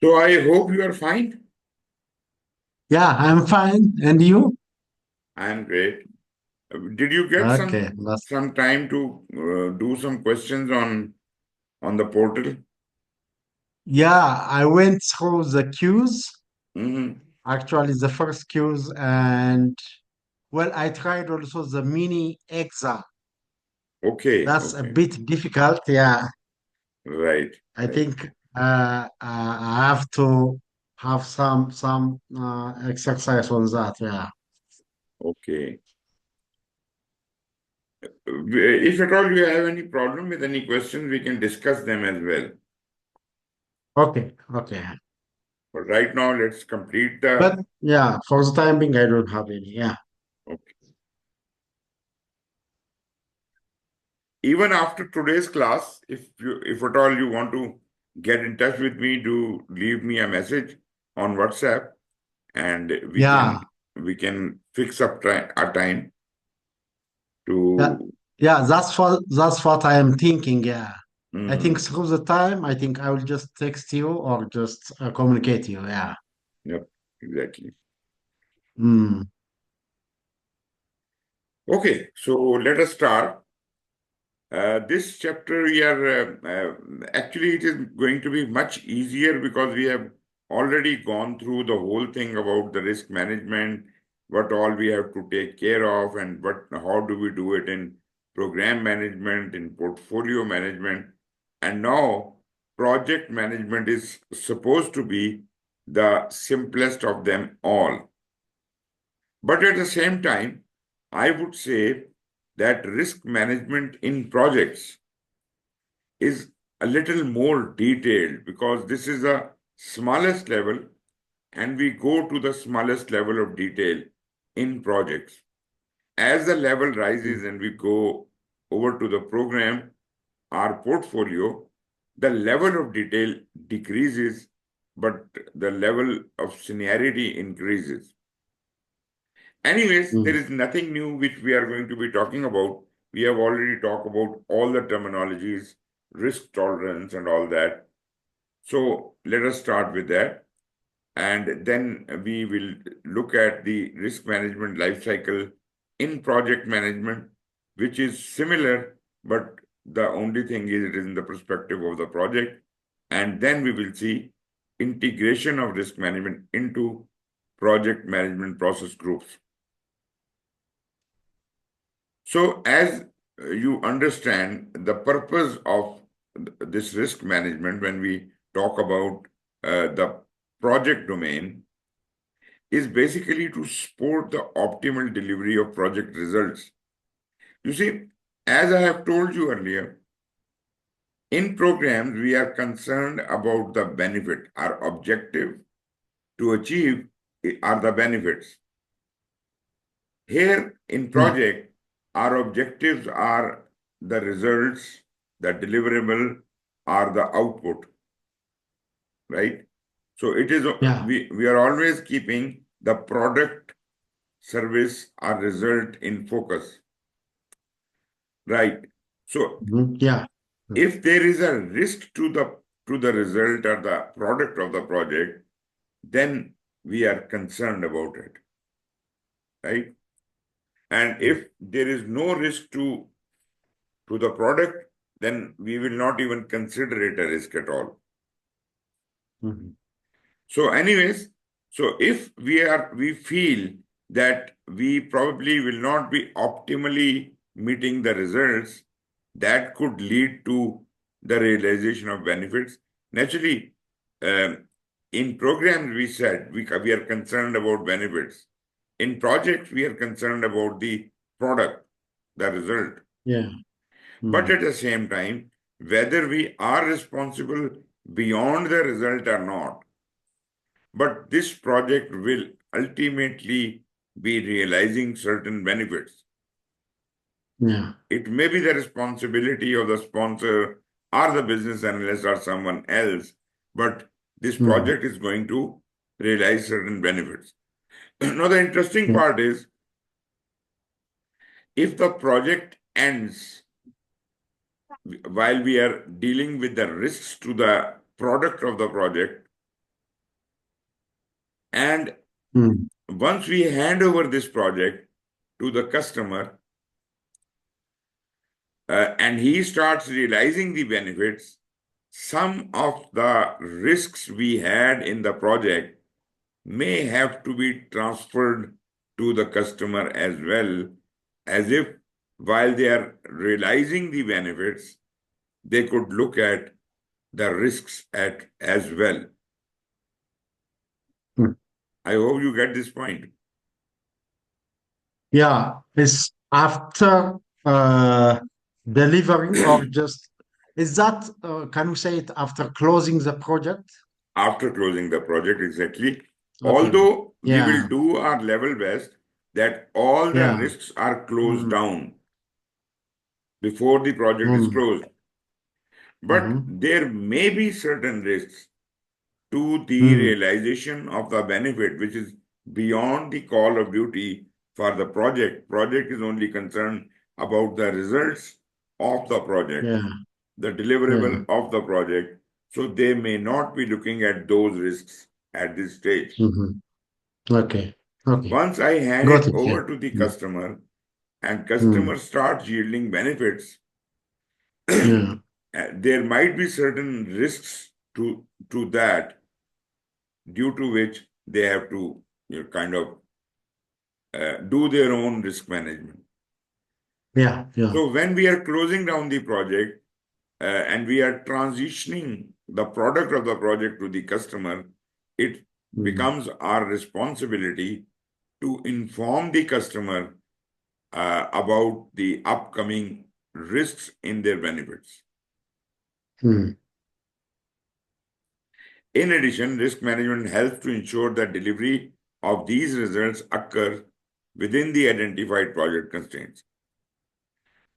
So I hope you are fine. Yeah, I'm fine. And you? I am great. Did you get Okay. some time to do some questions on the portal? Yeah, I went through the queues, Hmm. actually the first queues, and well, I tried also the mini exa. Okay, That's a okay, bit difficult. Yeah, right, I right. think I have to have some exercise on that. Yeah. Okay. If at all you have any problem with any questions, we can discuss them as well. Okay. Okay. But right now, let's complete But the. yeah, for the time being, I don't have any. Yeah. Okay. Even after today's class, if at all you want to get in touch with me, do leave me a message on WhatsApp, and we Yeah. can we can fix up a time Yeah. to. Yeah. That's what I am thinking. Yeah. I think Mhm. through the time, I think I will just text you or just communicate you. Yeah. Yep, exactly. Mm. Okay, so let us start. This chapter we are actually it is going to be much easier because we have already gone through the whole thing about the risk management, what all we have to take care of, and what how do we do it in program management, in portfolio management, and now project management is supposed to be the simplest of them all. But at the same time, I would say that risk management in projects is a little more detailed because this is the smallest level and we go to the smallest level of detail in projects. As the level rises and we go over to the program, our portfolio, the level of detail decreases, but the level of seniority increases. Anyways, there Mm. is nothing new which we are going to be talking about. We have already talked about all the terminologies, risk tolerance, and all that. So let us start with that. And then we will look at the risk management life cycle in project management, which is similar, but the only thing is it is in the perspective of the project. And then we will see integration of risk management into project management process groups. So, as you understand, the purpose of this risk management, when we talk about the project domain, is basically to support the optimal delivery of project results. You see, as I have told you earlier, in programs, we are concerned about the benefit. Our objective to achieve are the benefits. Here in Yeah. project, our objectives are the results, the deliverable, are the output, right? So it is Yeah. we are always keeping the product, service, or result in focus, right? So Mhm. Yeah. if there is a risk to the result or the product of the project, then we are concerned about it, right? And if there is no risk to the product, then we will not even consider it a risk at all. Mhm. So, anyways, so if we feel that we probably will not be optimally meeting the results, that could lead to the realization of benefits. Naturally, um, in programs, we said we are concerned about benefits. In projects, we are concerned about the product, the result. Yeah. But Mm. at the same time, whether we are responsible beyond the result or not, but this project will ultimately be realizing certain benefits. Yeah. It may be the responsibility of the sponsor or the business analyst or someone else, but this Mm. project is going to realize certain benefits. Now, the interesting Yeah. part is if the project ends while we are dealing with the risks to the product of the project, And mm, once we hand over this project to the customer, and he starts realizing the benefits, some of the risks we had in the project may have to be transferred to the customer as well, as if while they are realizing the benefits, they could look at the risks at as well. mm. I hope you get this point. Yeah, it's after delivering or just is that can we say it after closing the project? After closing the project, exactly. Okay. Although we Yeah, will do our level best that all the yeah. risks are closed Mm, down before the project is mm, closed. But mhm, there may be certain risks to the mm, realization of the benefit, which is beyond the call of duty for the project. Project is only concerned about the results of the project, yeah, the yeah. deliverable of the project. So they may not be looking at those risks at this stage. Mhm. Okay, okay. Once I hand Got it it. Yeah. over to the Mm, customer and customer mm, starts yielding benefits, yeah. there might be certain risks to that, due to which they have to, kind of do their own risk management. Yeah, yeah. So when we are closing down the project and we are transitioning the product of the project to the customer, it Mm, becomes our responsibility to inform the customer about the upcoming risks in their benefits. mm, In addition, risk management helps to ensure that delivery of these results occur within the identified project constraints.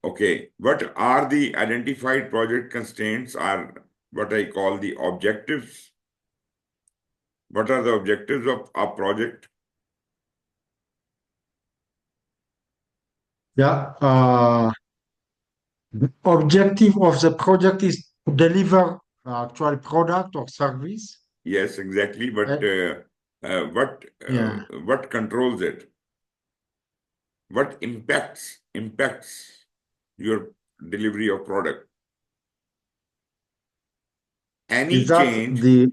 Okay, what are the identified project constraints are what I call the objectives. What are the objectives of a project? yeah. The objective of the project is to deliver actual product or service. Yes, exactly. But Uh, yeah. what controls it? What impacts your delivery of product? Is Any that change the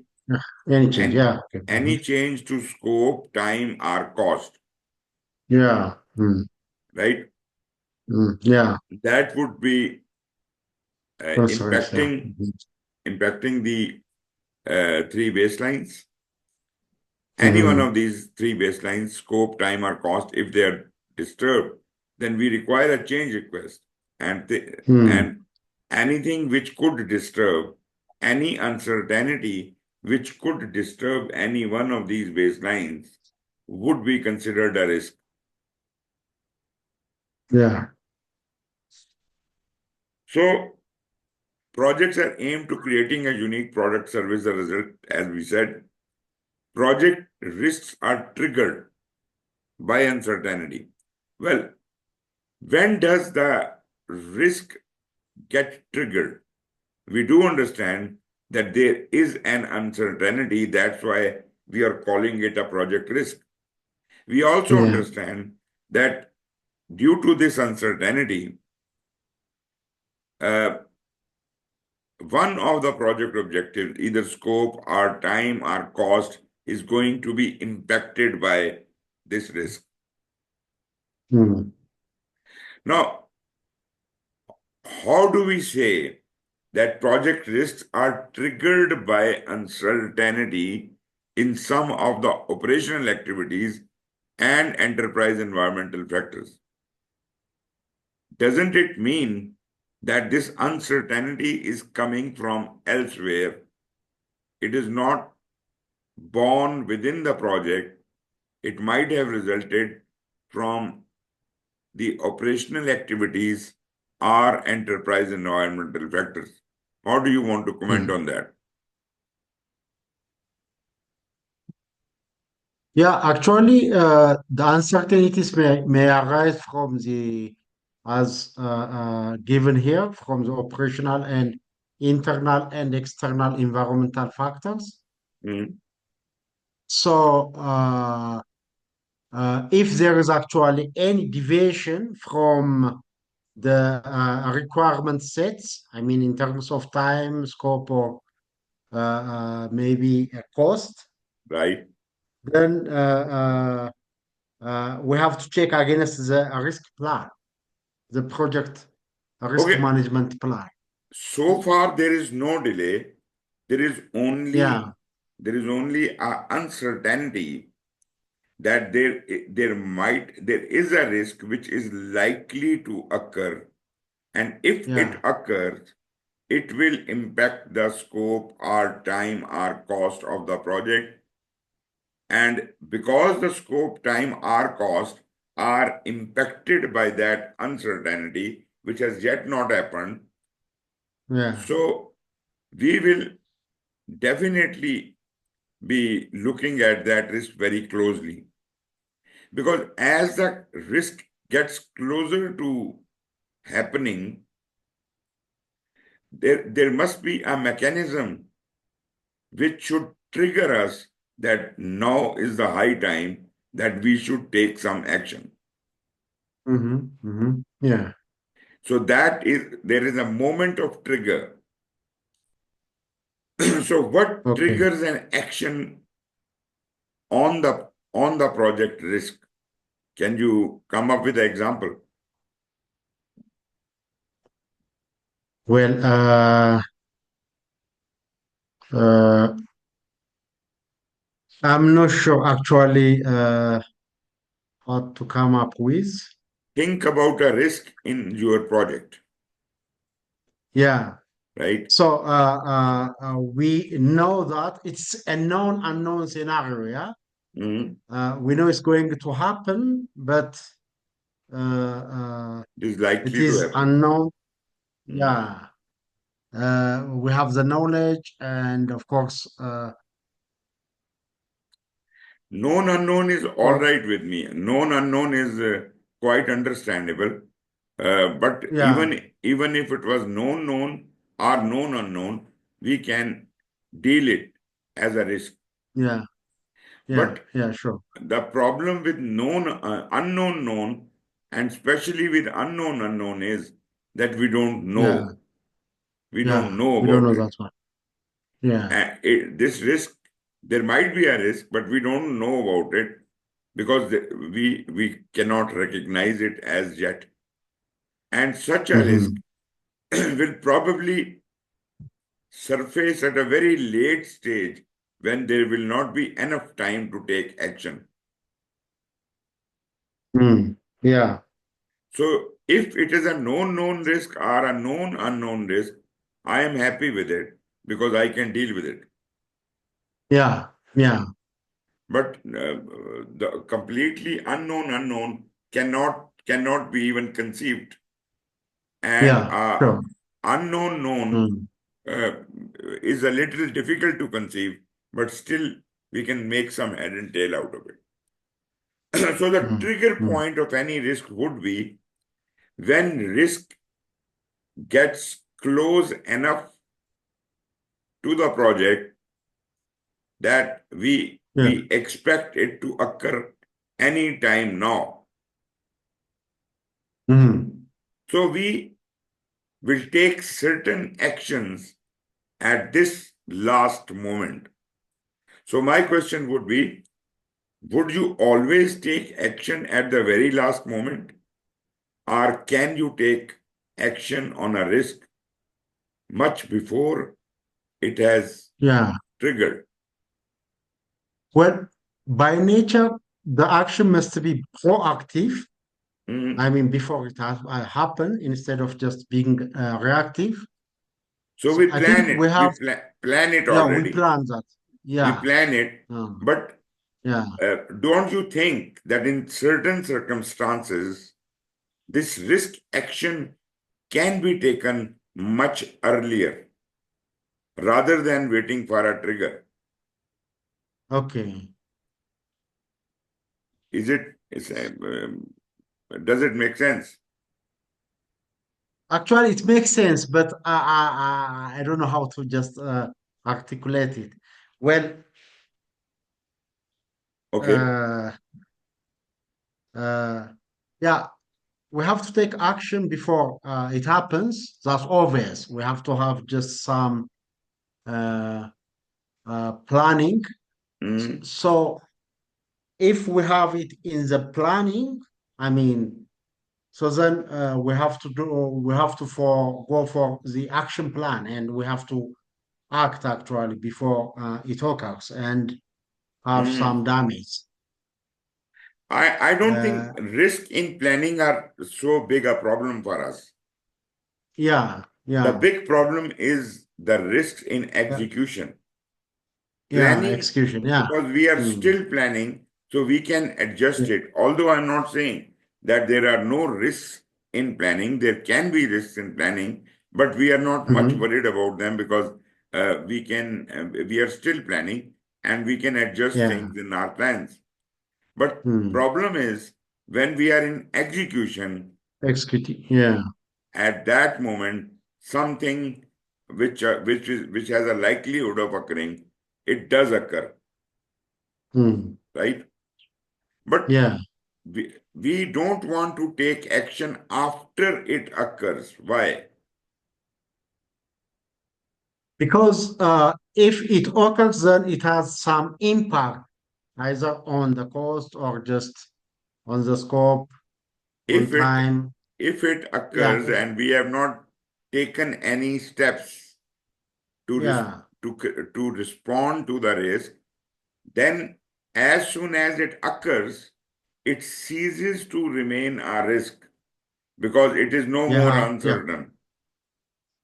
any change? and Yeah. Okay. any change to scope, time, or cost, Yeah. Mm, right? yeah. That would be Constraints. Yeah. impacting the three baselines. Any one Mhm. of these three baselines, scope, time, or cost, if they are disturbed, then we require a change request. Mm, And anything which could disturb, any uncertainty which could disturb any one of these baselines would be considered a risk. yeah. So projects are aimed to creating a unique product service or result, as we said. Project risks are triggered by uncertainty. Well, when does the risk get triggered? We do understand that there is an uncertainty. That's why we are calling it a project risk. We also Yeah. understand that due to this uncertainty, uh, one of the project objectives, either scope or time or cost, is going to be impacted by this risk. Mm, Now, how do we say that project risks are triggered by uncertainty in some of the operational activities and enterprise environmental factors? Doesn't it mean that this uncertainty is coming from elsewhere? It is not born within the project. It might have resulted from the operational activities or enterprise environmental factors. How do you want to comment mm. on that? Yeah, actually, the uncertainties may arise from the, as given here, from the operational and internal and external environmental factors. Hmm? So if there is actually any deviation from the requirement sets, I mean, in terms of time, scope, or maybe a cost, right? then we have to check against the risk plan, the project risk Okay, management plan. so far there is no delay. There is Yeah, only a uncertainty that there is a risk which is likely to occur, and if it yeah, occurs, it will impact the scope or time or cost of the project. And because the scope, time, or cost are impacted by that uncertainty, which has yet not happened, yeah. so we will definitely be looking at that risk very closely. Because as the risk gets closer to happening, there must be a mechanism which should trigger us that now is the high time that we should take some action. Yeah. So there is a moment of trigger. So what Okay. triggers an action on the project risk? Can you come up with an example? Well, uh, I'm not sure actually what to come up with. Think about a risk in your project, Yeah. right? So we know that it's a known unknown scenario. Yeah. Mhm. We know it's going to happen, but uh, uh, It is it likely to is happen. unknown. Mhm. Yeah. We have the knowledge, and of course, Known unknown is all oh, right with me. Known unknown is quite understandable. But yeah, even if it was known or known unknown, we can deal it as a risk. yeah, yeah, But yeah, sure. the problem with unknown known, and especially with unknown is that we don't Yeah, know. We don't yeah. know We don't about know it. that one. Yeah. And this risk, there might be a risk, but we don't know about it because we cannot recognize it as yet. And such a risk Hmm. will probably surface at a very late stage when there will not be enough time to take action. Mm. Yeah, So if it is a known risk or a known unknown risk, I am happy with it because I can deal with it. yeah, yeah, But the completely unknown cannot be even conceived, and yeah, sure. unknown known Mm. uh, is a little difficult to conceive, but still we can make some head and tail out of it. So the Mm. trigger Mm. point of any risk would be when risk gets close enough to the project that Yeah. we expect it to occur any time now. Mm. So we will take certain actions at this last moment. So my question would be, would you always take action at the very last moment? Or can you take action on a risk much before it has Yeah. triggered? Well, by nature, the action must be proactive. I Mhm. mean, before it has happen, instead of just being reactive. So So we I plan think we it. have, Plan it yeah, we already. plan that. We Yeah. plan it. Mm. But Yeah. don't you think that in certain circumstances, this risk action can be taken much earlier rather than waiting for a trigger? Okay. Is it, does it make sense? Actually, it makes sense, but I don't know how to just articulate it. Well, Okay. uh, uh, yeah, we have to take action before it happens. That's obvious. We have to have just some uh, planning. Mm, So if we have it in the planning, I mean, so then we have to go for the action plan, and we have to act actually before it occurs and have some mm. damage. I don't think Uh, risk in planning are so big a problem for us. yeah, The yeah, big problem is the risks in yeah, execution. yeah, Planning, execution, yeah. because we are Mm, still planning, so we can yeah. adjust it. Although I'm not saying that there are no risks in planning, there can be risks in planning, but we are not much Mhm. worried about them because we are still planning and we can adjust Yeah. things in our plans. But Mm. problem is when we are in execution, Executive, yeah. at that moment, something which has a likelihood of occurring, it does occur, Mm. right? But Yeah. we don't want to take action after it occurs. Why? Because if it occurs, then it has some impact either on the cost or just on the scope, on If it time. if it Yeah. occurs and we have not taken any steps to Yeah. to respond to the risk, then as soon as it occurs, it ceases to remain a risk because it is no more Yeah. Yeah. uncertain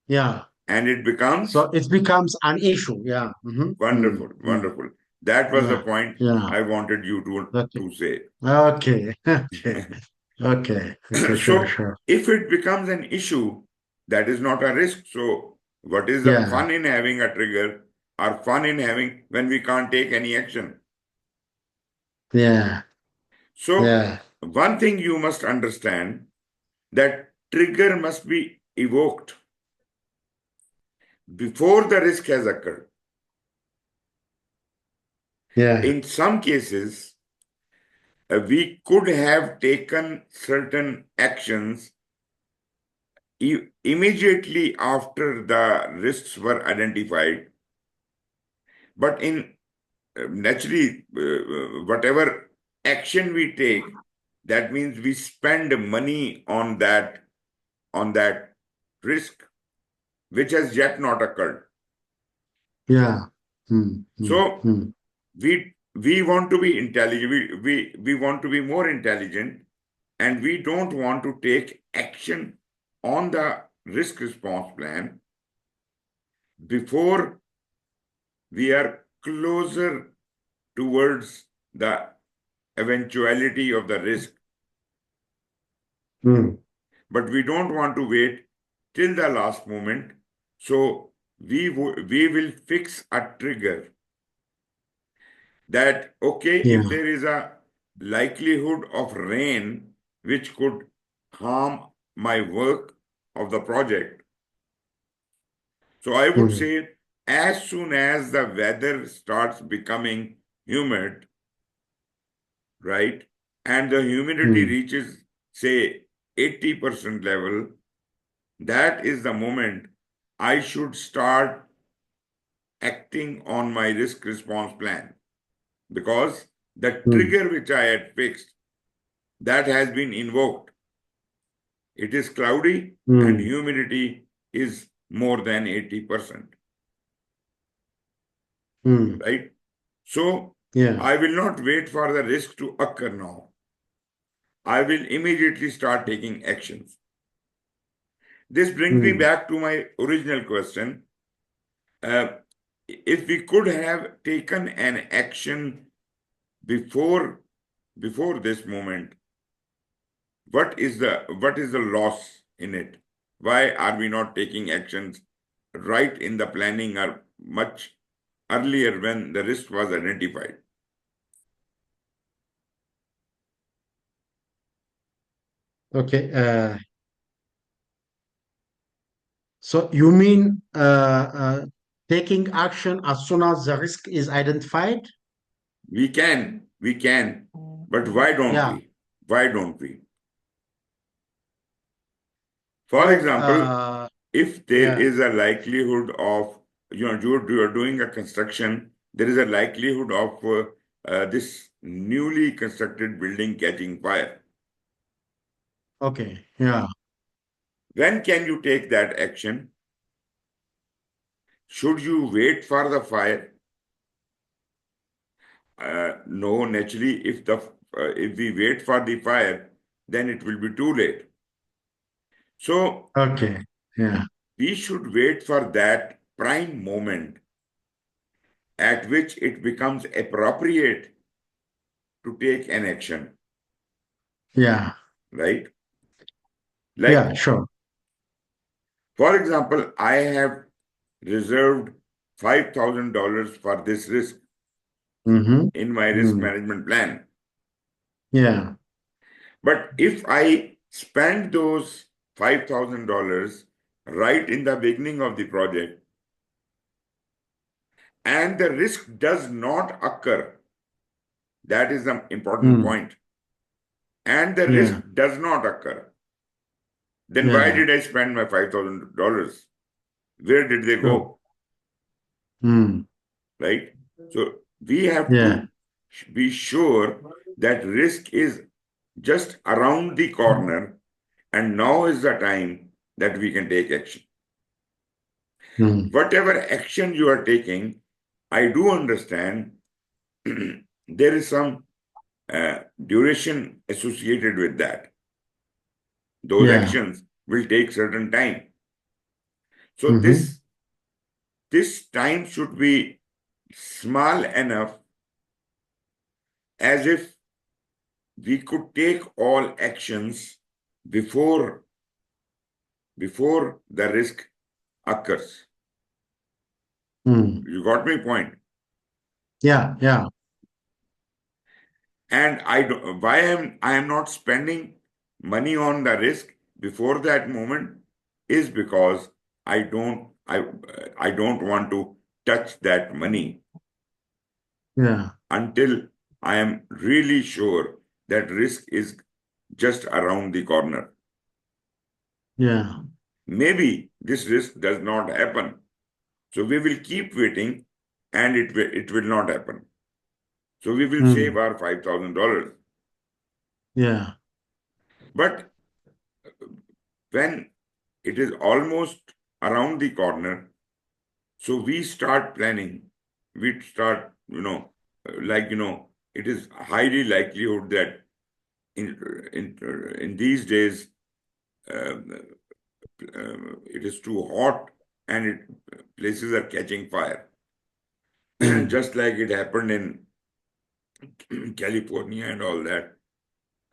Yeah. and it becomes So it becomes an issue. Yeah. wonderful, wonderful. That was the Yeah. point Yeah. I wanted you Okay. to say. Okay. Okay. Okay. Okay. Sure. So Sure. if it becomes an issue, that is not a risk. So what is the Yeah. fun in having a trigger or fun in having when we can't take any action? Yeah. So Yeah. one thing you must understand that trigger must be evoked before the risk has occurred. Yeah. In some cases, we could have taken certain actions immediately after the risks were identified, but in naturally, whatever action we take, that means we spend money on that risk, which has yet not occurred. Yeah. Mm, mm, So mm. we want to be intelligent. We want to be more intelligent, and we don't want to take action on the risk response plan before we are closer towards the eventuality of the risk. Mm. But we don't want to wait till the last moment. So we will fix a trigger that, okay, if Yeah. there is a likelihood of rain which could harm my work of the project. So I would Mm, say as soon as the weather starts becoming humid, right, and the humidity mm, reaches, say, 80% level, that is the moment I should start acting on my risk response plan because the mm, trigger which I had fixed that has been invoked. It is cloudy and mm. humidity is more than 80%, Mm. right? So Yeah. I will not wait for the risk to occur now. I will immediately start taking actions. This brings me Mm. back to my original question. Uh, if we could have taken an action before this moment, what is the loss in it? Why are we not taking actions right in the planning or much earlier when the risk was identified? Okay. So you mean taking action as soon as the risk is identified? We can. We can, but why don't Yeah. we? Why don't we? For Well, example, if there yeah. is a likelihood of, you're doing a construction, there is a likelihood of this newly constructed building catching fire. Okay. Yeah. When can you take that action? Should you wait for the fire? No, naturally, if we wait for the fire, then it will be too late. So Okay. Yeah. we should wait for that prime moment at which it becomes appropriate to take an action, Yeah. right? Yeah. Like, Sure. for example, I have reserved $5,000 for this risk Mm-hmm. in my risk Mm. management plan. Yeah. But if I spend those $5,000 right in the beginning of the project and the risk does not occur, that is the important Mm. point, and the risk Yeah. does not occur, then why Yeah. did I spend my $5,000? Where did they Sure. go? Mm. Right? So we have Yeah. to be sure that risk is just around the corner, and now is the time that we can take action. Mm. Whatever action you are taking, I do understand there is some duration associated with that. Those Yeah. actions will take certain time. So Mm-hmm. this time should be small enough as if we could take all actions before before the risk occurs. Mm. You got my point? Yeah. Yeah. And I am not spending money on the risk before that moment is because I don't want to touch that money Yeah. until I am really sure that risk is just around the corner. Yeah. Maybe this risk does not happen. So we will keep waiting and it will not happen. So we will save Mm. our $5,000. Yeah. But when it is almost around the corner, so we start planning. We start, it is highly likelihood that in in in these days it is too hot and places are catching fire, Mm. just like it happened in California and all that.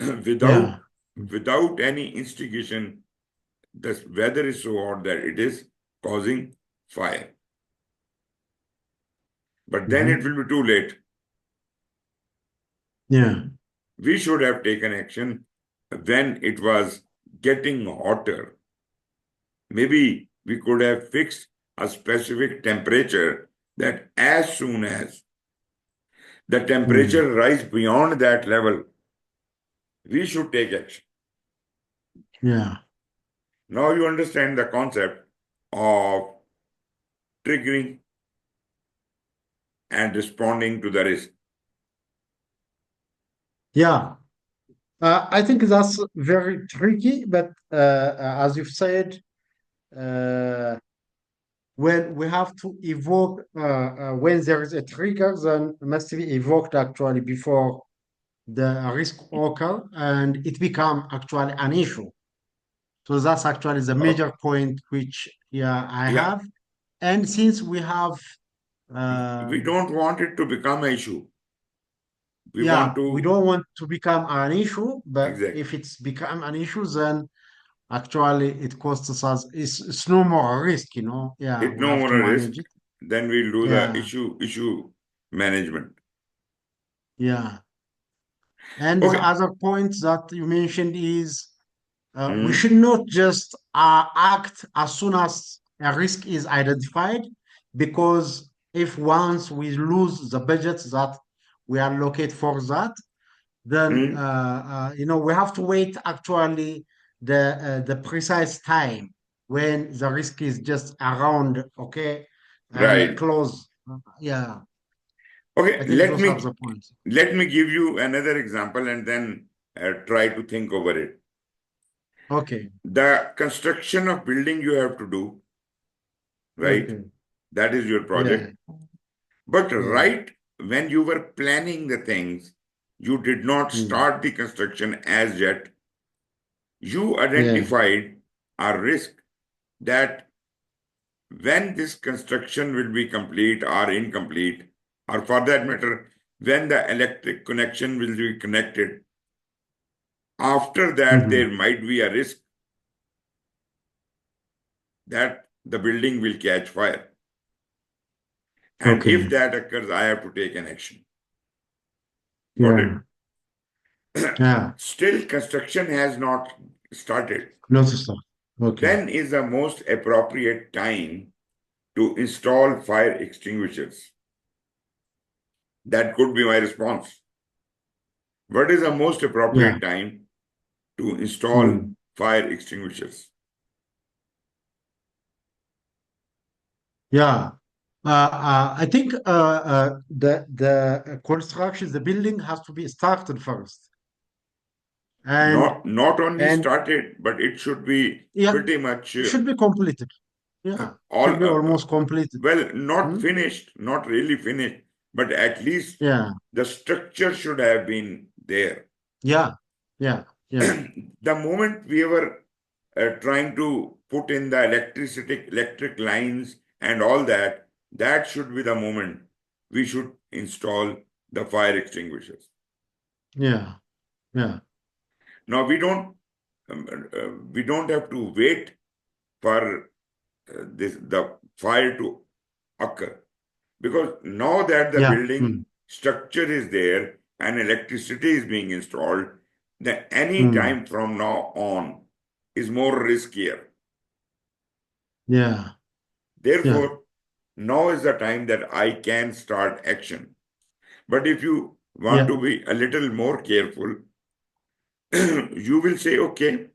Yeah. Without any instigation, the weather is so hot that it is causing fire. But then it Mm-hmm. will be too late. Yeah. We should have taken action when it was getting hotter. Maybe we could have fixed a specific temperature that as soon as the Mm. temperature rise beyond that level, we should take action. Yeah. Now you understand the concept of triggering and responding to the risk. Yeah. I think that's very tricky, but as you've said, uh, when we have to evoke, when there is a trigger, then it must be evoked actually before the risk occur, and it become actually an issue. So that's actually the Oh, major point which, yeah, I yeah, have. And since we have, we um, don't want it to become an issue. We want yeah, we to, don't want to become an issue, but exactly, if it's become an issue, then actually it costs us, it's no more a risk, you know. Yeah, it we no have more to a risk, manage it. then we'll do the Yeah, issue management. yeah. And the Okay. other point that you mentioned is we Hmm. should not just act as soon as a risk is identified, because if once we lose the budget that we allocate for that. Then Hmm? we have to wait actually the precise time when the risk is just around, okay, and Right. close. Yeah, Okay, I think those are the points. let me give you another example and then try to think over it. Okay. The construction of building you have to do, right? Okay. That is your Yeah. project. But Yeah. right when you were planning the things, you did not Mm. start the construction as yet. You Yeah. identified a risk that when this construction will be complete or incomplete, or for that matter, when the electric connection will be connected, after that, Hmm. there might be a risk that the building will catch fire. And if Okay. that occurs, I have to take an action. Got Yeah. it? Yeah. Still, construction has not started. Not to start. Okay. When is the most appropriate time to install fire extinguishers? That could be my response. What is the most Yeah. appropriate time to install Mm. fire extinguishers? Yeah. I think the construction, the building has to be started first, and Not only and started, but it should be yeah, pretty much it should be completed. Yeah, all should be almost completed. well, not Hmm? finished, not really finished, but at least Yeah. the structure should have been there. Yeah. Yeah. Yeah. The moment we were trying to put in the electric lines and all that, that should be the moment we should install the fire extinguishers. Yeah. Yeah. Now we don't have to wait for the fire to occur, because now that the Yeah. building Mm. structure is there and electricity is being installed, then any Mm. time from now on is more riskier. Yeah. Yeah. Therefore, now is the time that I can start action. But if you want Yeah. to be a little more careful, you will say, okay,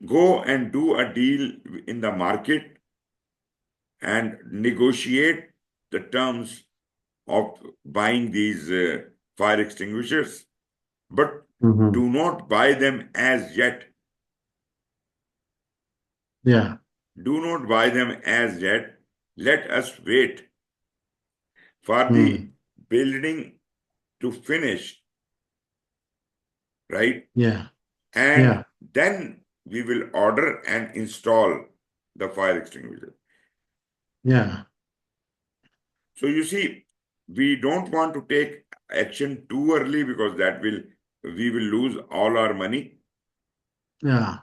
go and do a deal in the market and negotiate the terms of buying these fire extinguishers, but Hmm. do not buy them as yet. Yeah. Do not buy them as yet. Let us wait for the Mm. building to finish, right? Yeah. And Yeah. then we will order and install the fire extinguisher. Yeah. So you see, we don't want to take action too early because that will we will lose all our money. Yeah.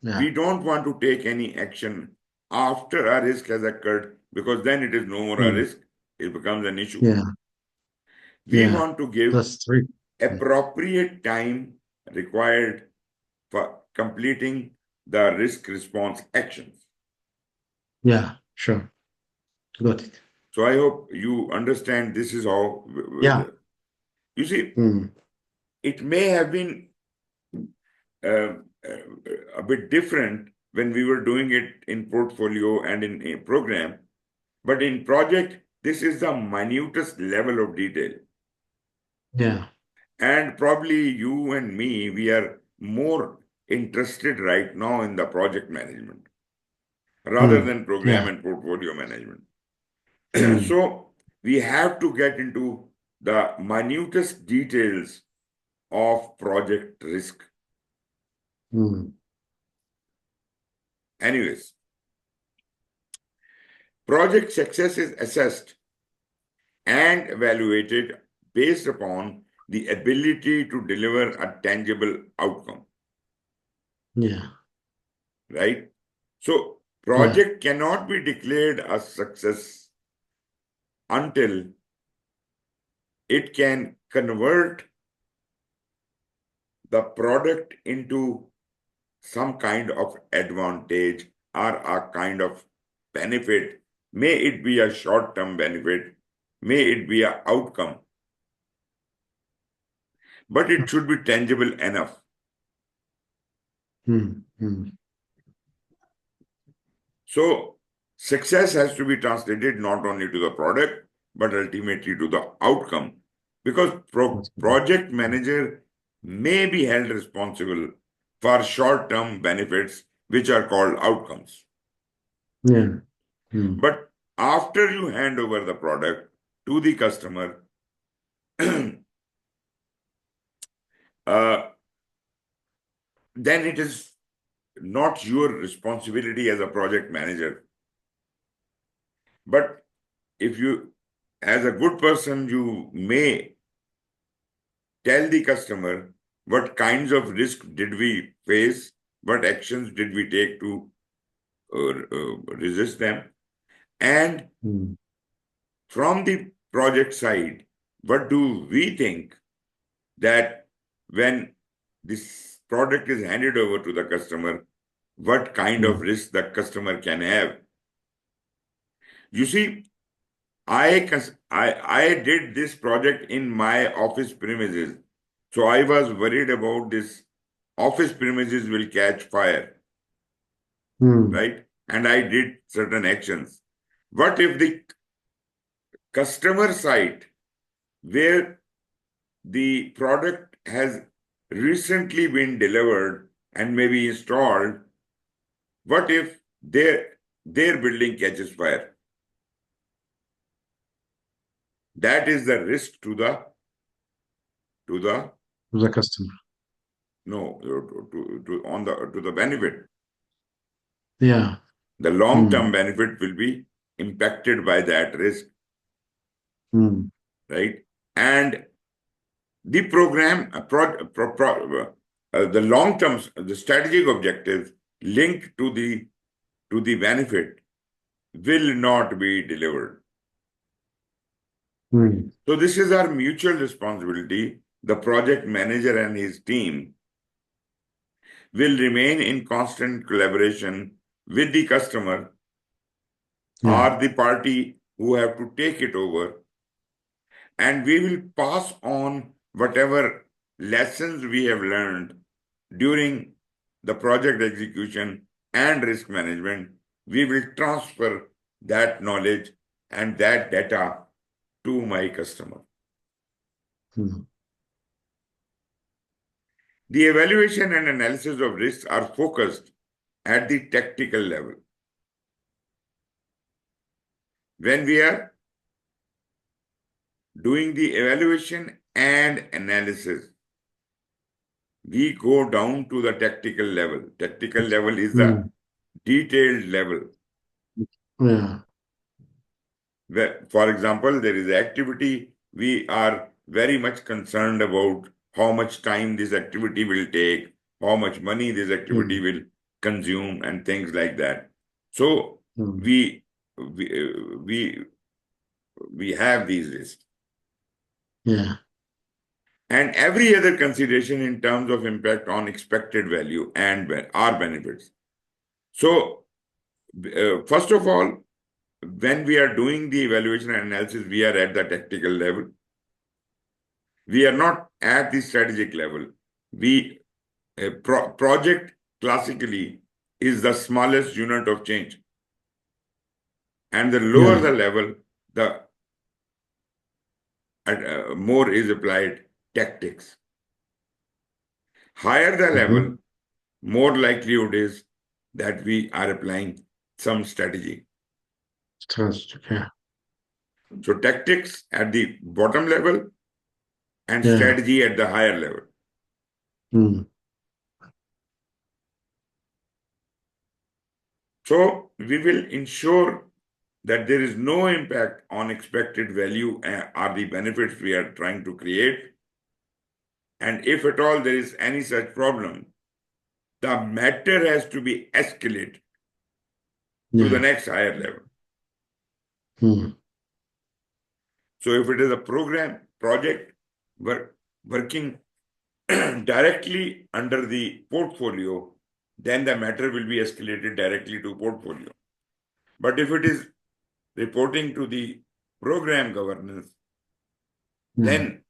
We Yeah. don't want to take any action after a risk has occurred because then it is no more a Mm. risk, it becomes an issue. Yeah. We Yeah. want to give That's true. Yeah. appropriate time required for completing the risk response actions. Yeah. Sure. Got it. So I hope you understand this is how Yeah. you see, Mm. it may have been uh, a bit different when we were doing it in portfolio and in a program, but in project, this is the minutest level of detail. Yeah. And probably you and me, we are more interested right now in the project management rather Mm. than program Yeah. and portfolio management. Mm. So we have to get into the minutest details of project risk. Mm. Anyways, project success is assessed and evaluated based upon the ability to deliver a tangible outcome, Yeah. right? So Yeah. project cannot be declared a success until it can convert the product into some kind of advantage or a kind of benefit. May it be a short-term benefit, may it be an outcome. but it should be tangible enough. So success has to be translated not only to the product, but ultimately to the outcome. Because project manager may be held responsible for short-term benefits, which are called outcomes. Yeah. But after you hand over the product to the customer, then it is not your responsibility as a project manager. But if you, as a good person, you may tell the customer what kinds of risk did we face, what actions did we take to resist them, and from the project side, what do we think that when this product is handed over to the customer, what kind of risk the customer can have. You see, I did this project in my office premises. So I was worried about this office premises will catch fire, right? And I did certain actions. What if the customer site where the product has recently been delivered and maybe installed, what if their building catches fire? That is the risk to the customer. No, to the benefit. Yeah. The long-term benefit will be impacted by that risk, right? And the program, the long-term, the strategic objectives linked to the benefit will not be delivered. So this is our mutual responsibility. The project manager and his team will remain in constant collaboration with the customer or the party who have to take it over, and we will pass on whatever lessons we have learned during the project execution and risk management. We will transfer that knowledge and that data to my customer. The evaluation and analysis of risks are focused at the tactical level. When we are doing the evaluation and analysis, we go down to the tactical level. Tactical level is the detailed level. Where, for example, there is activity, we are very much concerned about how much time this activity will take, how much money this activity will consume, and things like that. So we have these risks. And every other consideration in terms of impact on expected value and our benefits. So, first of all, when we are doing the evaluation and analysis, we are at the tactical level. We are not at the strategic level. Project classically is the smallest unit of change. And the lower the level, the more is applied tactics. Higher the level, more likelihood is that we are applying some strategy. So tactics at the bottom level and strategy at the higher level. So we will ensure that there is no impact on expected value or the benefits we are trying to create. And if at all there is any such problem, the matter has to be escalated to the next higher level. So if it is a project working directly under the portfolio, then the matter will be escalated directly to portfolio. But if it is reporting to the program governance, then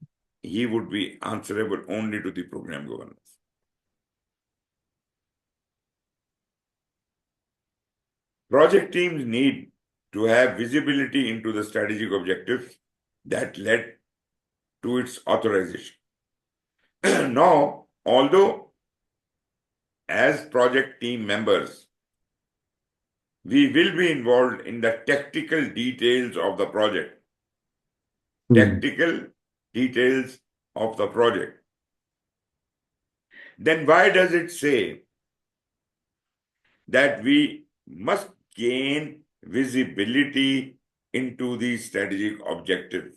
he would be answerable only to the program governance. Project teams need to have visibility into the strategic objectives that led to its authorization. Now, although as project team members, we will be involved in the tactical details of the project. Tactical details of the project. Then why does it say that we must gain visibility into the strategic objectives?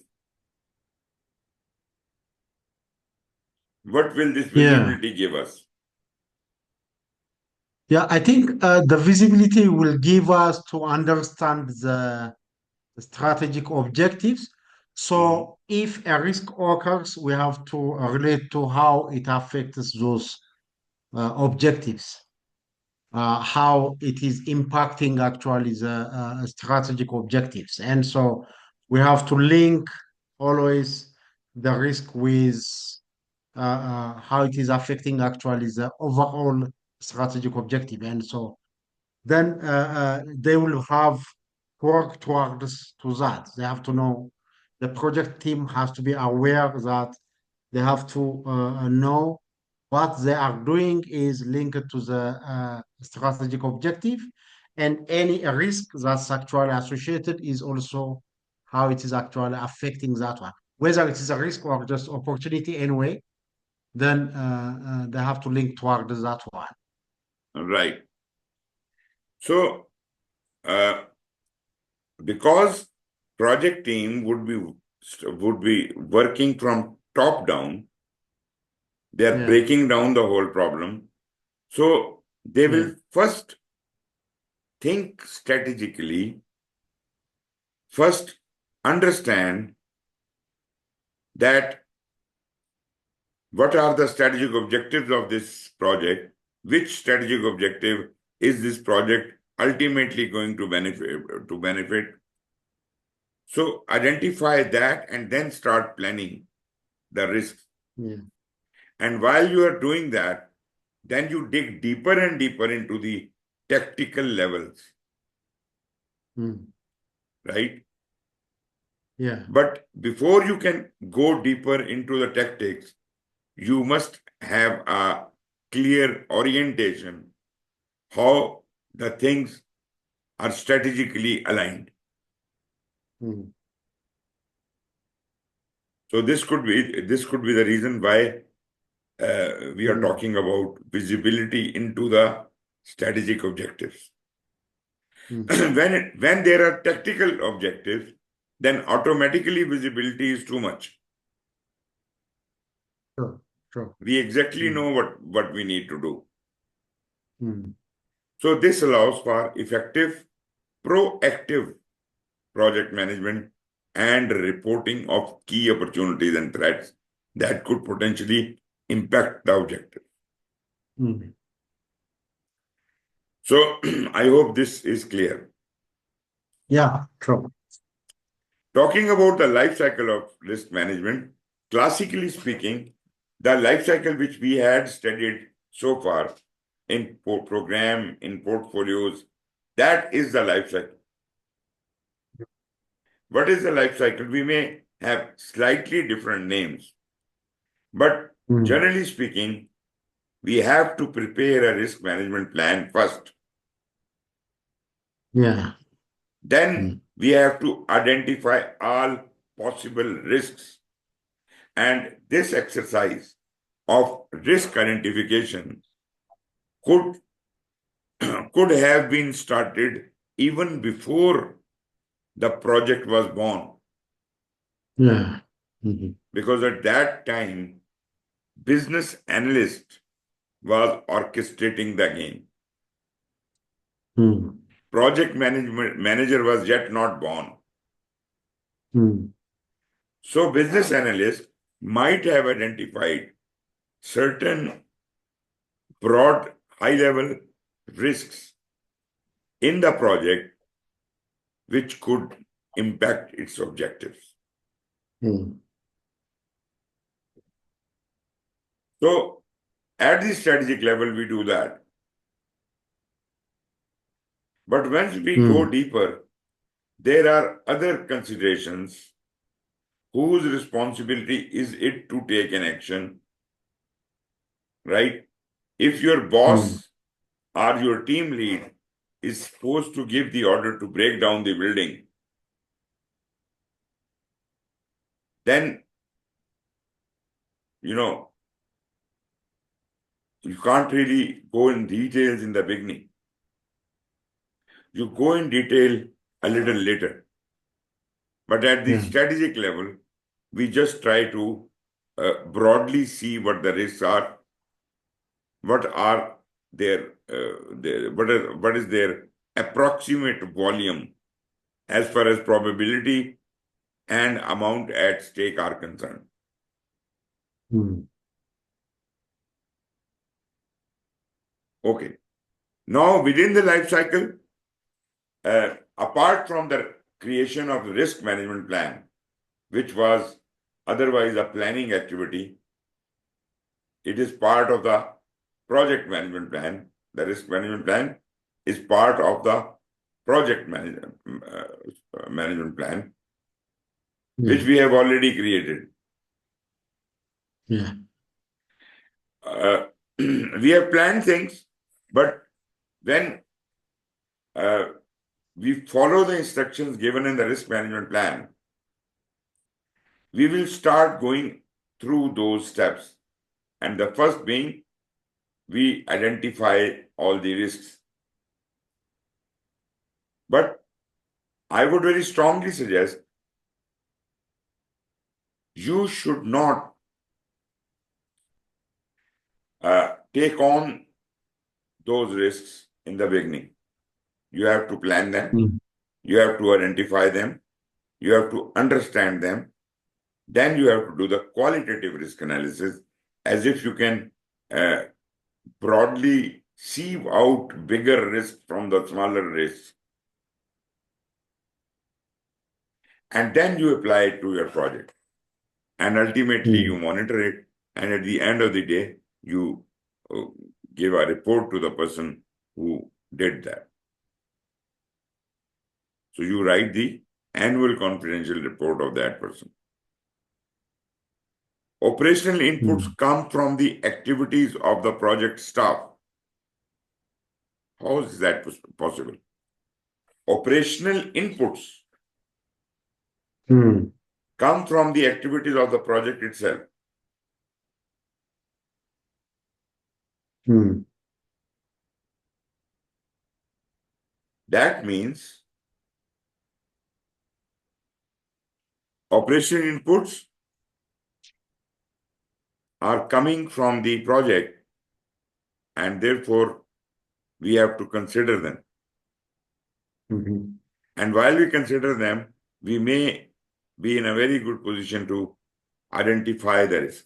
What will this visibility give us? Yeah, I think the visibility will give us to understand the strategic objectives. So if a risk occurs, we have to relate to how it affects those objectives, how it is impacting actually the strategic objectives. And so we have to link always the risk with how it is affecting actually the overall strategic objective. And so then they will have work towards to that. They have to know the project team has to be aware that they have to know what they are doing is linked to the strategic objective, and any risk that's actually associated is also how it is actually affecting that one. Whether it is a risk or just opportunity anyway, then they have to link towards that one. Right. So, because project team would be working from top down, they are breaking down the whole problem. So they will first think strategically, first understand that what are the strategic objectives of this project, which strategic objective is this project ultimately going to benefit. So identify that and then start planning the risks. And while you are doing that, then you dig deeper and deeper into the tactical levels. Right? Yeah. But before you can go deeper into the tactics, you must have a clear orientation how the things are strategically aligned. So this could be the reason why we are talking about visibility into the strategic objectives. When there are tactical objectives, then automatically visibility is too much. Sure. We exactly know what we need to do. So this allows for effective, proactive project management and reporting of key opportunities and threats that could potentially impact the objective. So I hope this is clear. Yeah, true. Talking about the life cycle of risk management, classically speaking, the life cycle which we had studied so far in program, in portfolios, that is the life cycle. What is the life cycle? We may have slightly different names, but generally speaking, we have to prepare a risk management plan first. Then we have to identify all possible risks. And this exercise of risk identification could have been started even before the project was born. Because at that time, business analyst was orchestrating the game. Project manager was yet not born. So business analyst might have identified certain broad, high-level risks in the project which could impact its objectives. So at the strategic level, we do that. But once we go deeper, there are other considerations. Whose responsibility is it to take an action, right? If your boss or your team lead is supposed to give the order to break down the building, then, you can't really go in details in the beginning. You go in detail a little later. But at the strategic level, we just try to broadly see what the risks are, what are what is their approximate volume as far as probability and amount at stake are concerned. Okay. Now, within the life cycle, apart from the creation of the risk management plan, which was otherwise a planning activity, it is part of the project management plan. The risk management plan is part of the project management plan, which we have already created. We have planned things, but when we follow the instructions given in the risk management plan, we will start going through those steps. And the first being, we identify all the risks. But I would very strongly suggest you should not take on those risks in the beginning. You have to plan them. You have to identify them. You have to understand them. Then you have to do the qualitative risk analysis as if you can broadly sieve out bigger risks from the smaller risks. And then you apply it to your project. And ultimately, you monitor it. And at the end of the day, you give a report to the person who did that. So you write the annual confidential report of that person. Operational inputs come from the activities of the project staff. How is that possible? Operational inputs come from the activities of the project itself. That means operational inputs are coming from the project, and therefore we have to consider them. And while we consider them, we may be in a very good position to identify the risk.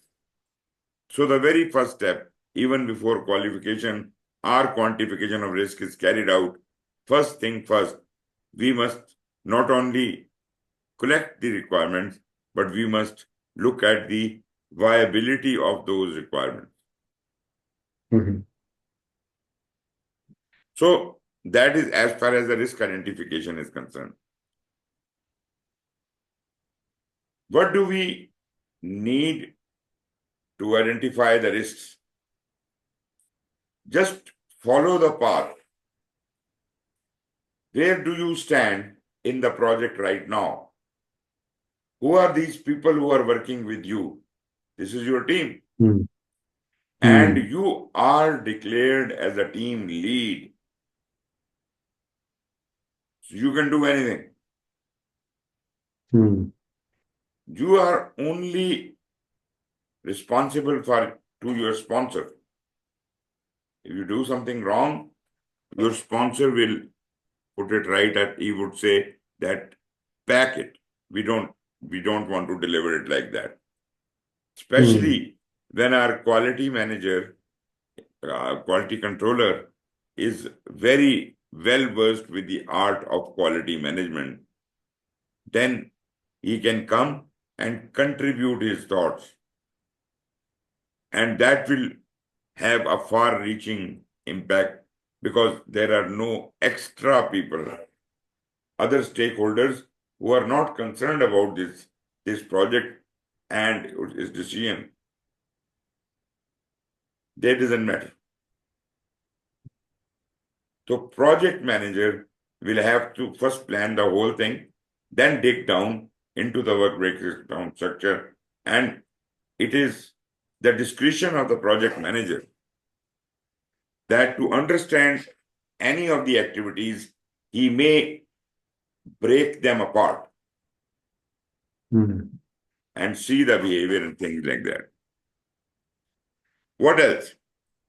So the very first step, even before qualification or quantification of risk is carried out, first thing first, we must not only collect the requirements, but we must look at the viability of those requirements. So that is as far as the risk identification is concerned. What do we need to identify the risks? Just follow the path. Where do you stand in the project right now? Who are these people who are working with you? This is your team. And you are declared as a team lead. So you can do anything. You are only responsible to your sponsor. If you do something wrong, your sponsor will put it right at, he would say that pack it. We don't want to deliver it like that. Especially when our quality manager, quality controller is very well versed with the art of quality management, then he can come and contribute his thoughts. And that will have a far-reaching impact because there are no extra people, other stakeholders who are not concerned about this project and its decision. That doesn't matter. So project manager will have to first plan the whole thing, then dig down into the work breakdown structure, and it is the discretion of the project manager that to understand any of the activities, he may break them apart and see the behavior and things like that. What else?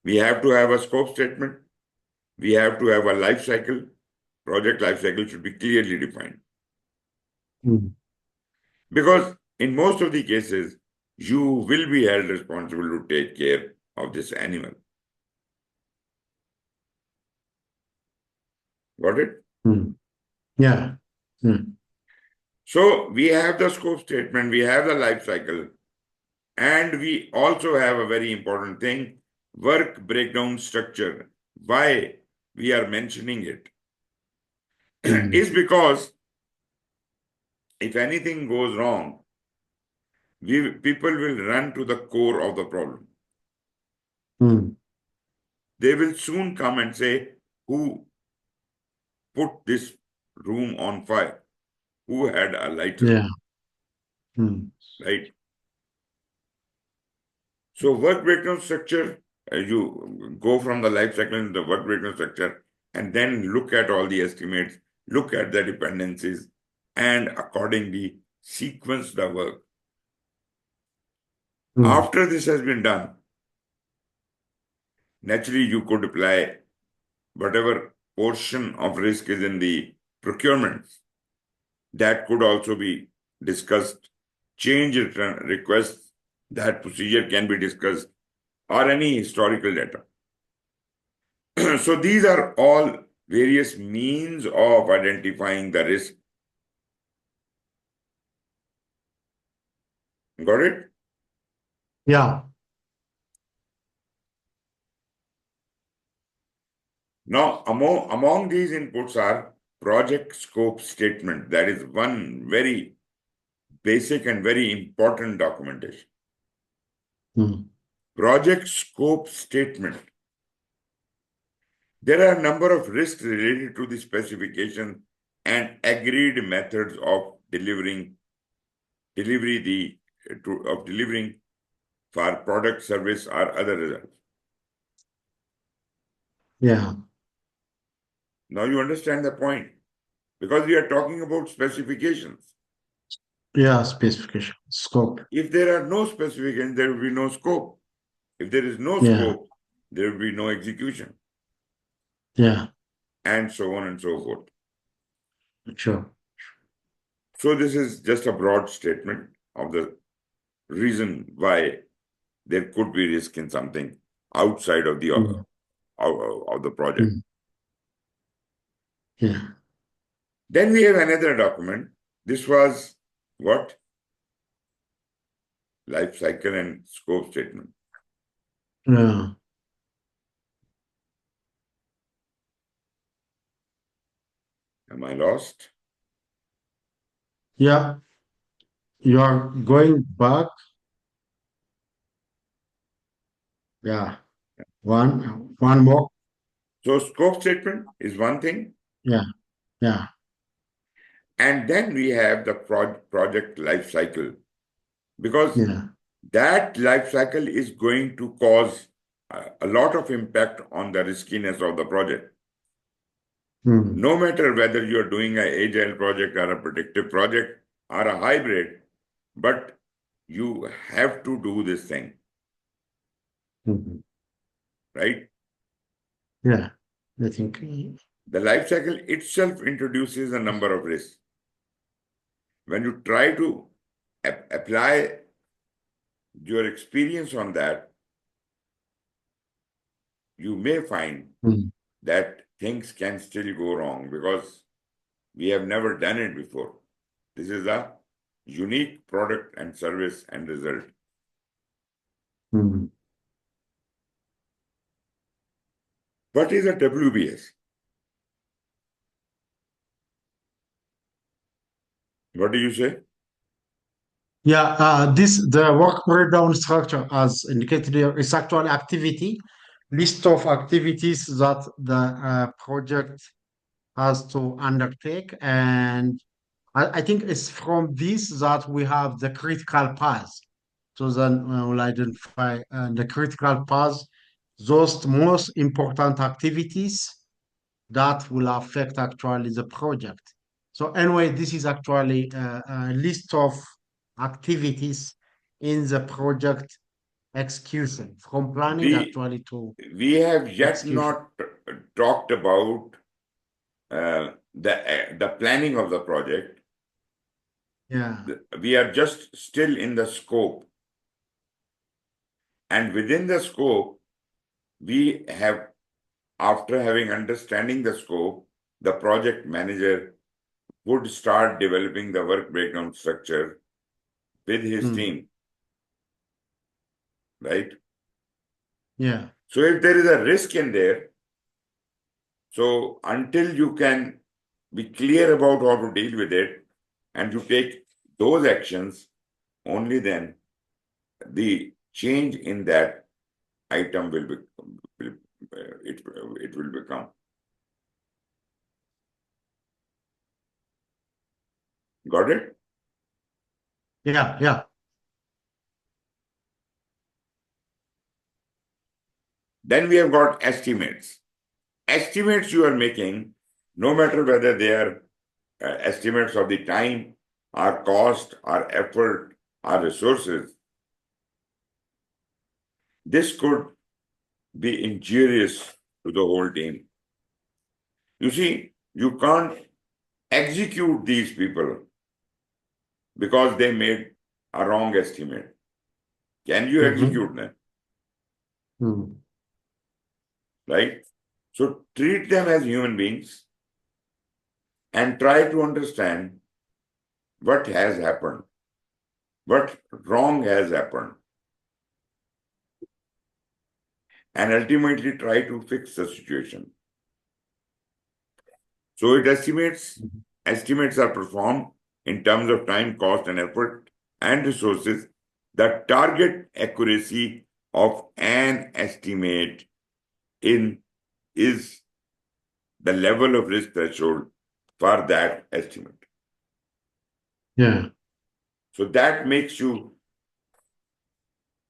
We have to have a scope statement. We have to have a life cycle. Project life cycle should be clearly defined. Because in most of the cases, you will be held responsible to take care of this animal. Got it? Yeah. So we have the scope statement, we have the life cycle, and we also have a very important thing, work breakdown structure. Why we are mentioning it is because if anything goes wrong, people will run to the core of the problem. They will soon come and say, who put this room on fire? Who had a lighter? Right? So work breakdown structure, you go from the life cycle into the work breakdown structure and then look at all the estimates, look at the dependencies, and accordingly sequence the work. After this has been done, naturally you could apply whatever portion of risk is in the procurement. That could also be discussed. Change return requests, that procedure can be discussed, or any historical data. So these are all various means of identifying the risk. Got it? Yeah. Now, among these inputs are project scope statement. That is one very basic and very important documentation. Project scope statement. There are a number of risks related to the specification and agreed methods of delivering for product, service, or other results. Yeah. Now you understand the point, because we are talking about specifications. Yeah, specification, scope. If there are no specifications, there will be no scope. If there is no Yeah. scope, there will be no execution. Yeah. And so on and so forth. Sure. So this is just a broad statement of the reason why there could be risk in something outside of the project. Yeah. Then we have another document. This was what? Life cycle and scope statement. Yeah. Am I lost? Yeah. You are going back. Yeah. One more. So scope statement is one thing. Yeah. Yeah. And then we have the project life cycle, because Yeah. that life cycle is going to cause a lot of impact on the riskiness of the project. No matter whether you're doing an agile project or a predictive project or a hybrid, but you have to do this thing, right? Yeah. I think. The life cycle itself introduces a number of risks. When you try to apply your experience on that, you may find that things can still go wrong because we have never done it before. This is a unique product and service and result. What is a WBS? What do you say? Yeah, the work breakdown structure, as indicated here, is actually activity list of activities that the project has to undertake, and I think it's from this that we have the critical path. So then we'll identify the critical path, those most important activities that will affect actually the project. So anyway, this is actually a list of activities in the project execution, from planning We actually to we have yet execution. not talked about the planning of the project. Yeah. We are just still in the scope, and within the scope, we have, after having understanding the scope, the project manager would start developing the work breakdown structure with his Mm. team, right? Yeah. So if there is a risk in there, so until you can be clear about how to deal with it and you take those actions, only then the change in that item will it will become. Got it? Yeah. Yeah. Then we have got estimates. Estimates you are making, no matter whether they are estimates of the time, our cost, our effort, our resources, this could be injurious to the whole team. You see, you can't execute these people because they made a wrong estimate. Can you Mm-hmm. execute them? Mm. Right? So treat them as human beings and try to understand what has happened, what wrong has happened, and ultimately try to fix the situation. So estimates are performed in terms of time, cost, and effort and resources. The target accuracy of an estimate in is the level of risk threshold for that estimate. Yeah. So that makes you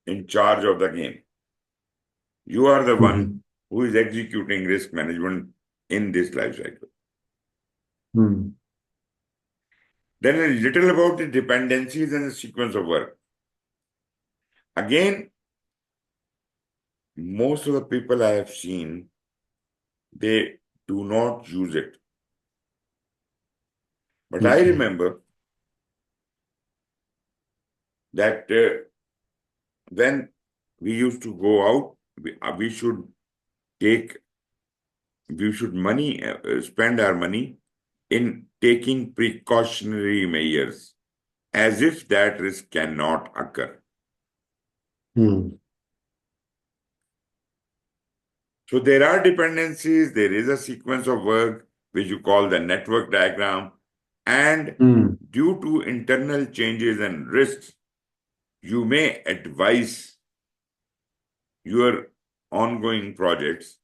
in charge of the game. You are the one Mm-hmm. who is executing risk management in this life cycle. Mm. Then a little about the dependencies and the sequence of work. Again, most of the people I have seen, they do not use it. But I Okay. remember that when we used to go out, we should take, we should spend our money in taking precautionary measures as if that risk cannot occur. Mm. So there are dependencies, there is a sequence of work which you call the network diagram, and Mm. due to internal changes and risks, you may advise your ongoing projects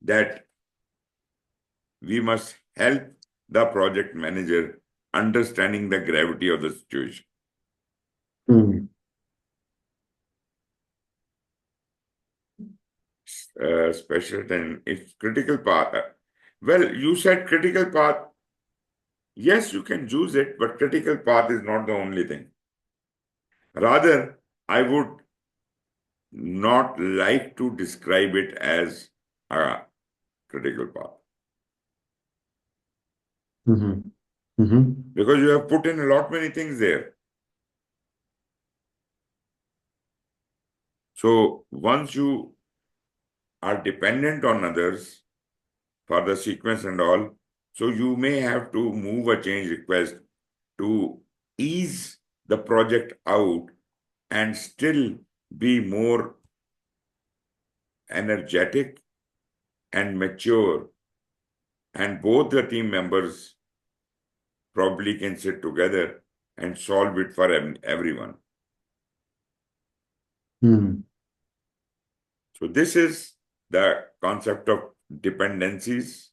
that we must help the project manager understanding the gravity of the situation. Mm. Special attention, it's critical path. Well, you said critical path. Yes, you can use it, but critical path is not the only thing. Rather, I would not like to describe it as a critical path Mm-hmm. Mm-hmm. because you have put in a lot many things there. So once you are dependent on others for the sequence and all, so you may have to move a change request to ease the project out and still be more energetic and mature, and both the team members probably can sit together and solve it for everyone. So this is the concept of dependencies,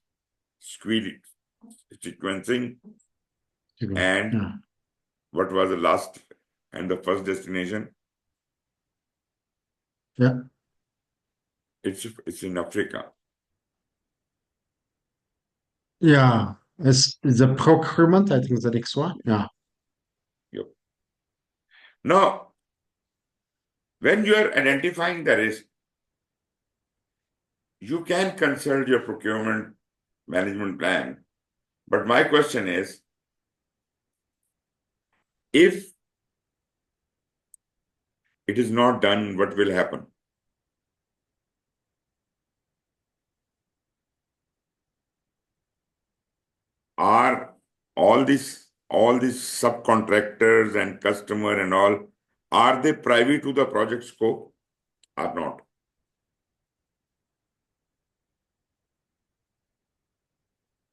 sequencing, and what was the last and the first destination? Yeah. It's in Africa. Yeah. It's the procurement, I think the next one. Yeah. Yep. Now, when you are identifying the risk, you can consult your procurement management plan. But my question is, if it is not done, what will happen? Are all these subcontractors and customer and all, are they privy to the project scope or not?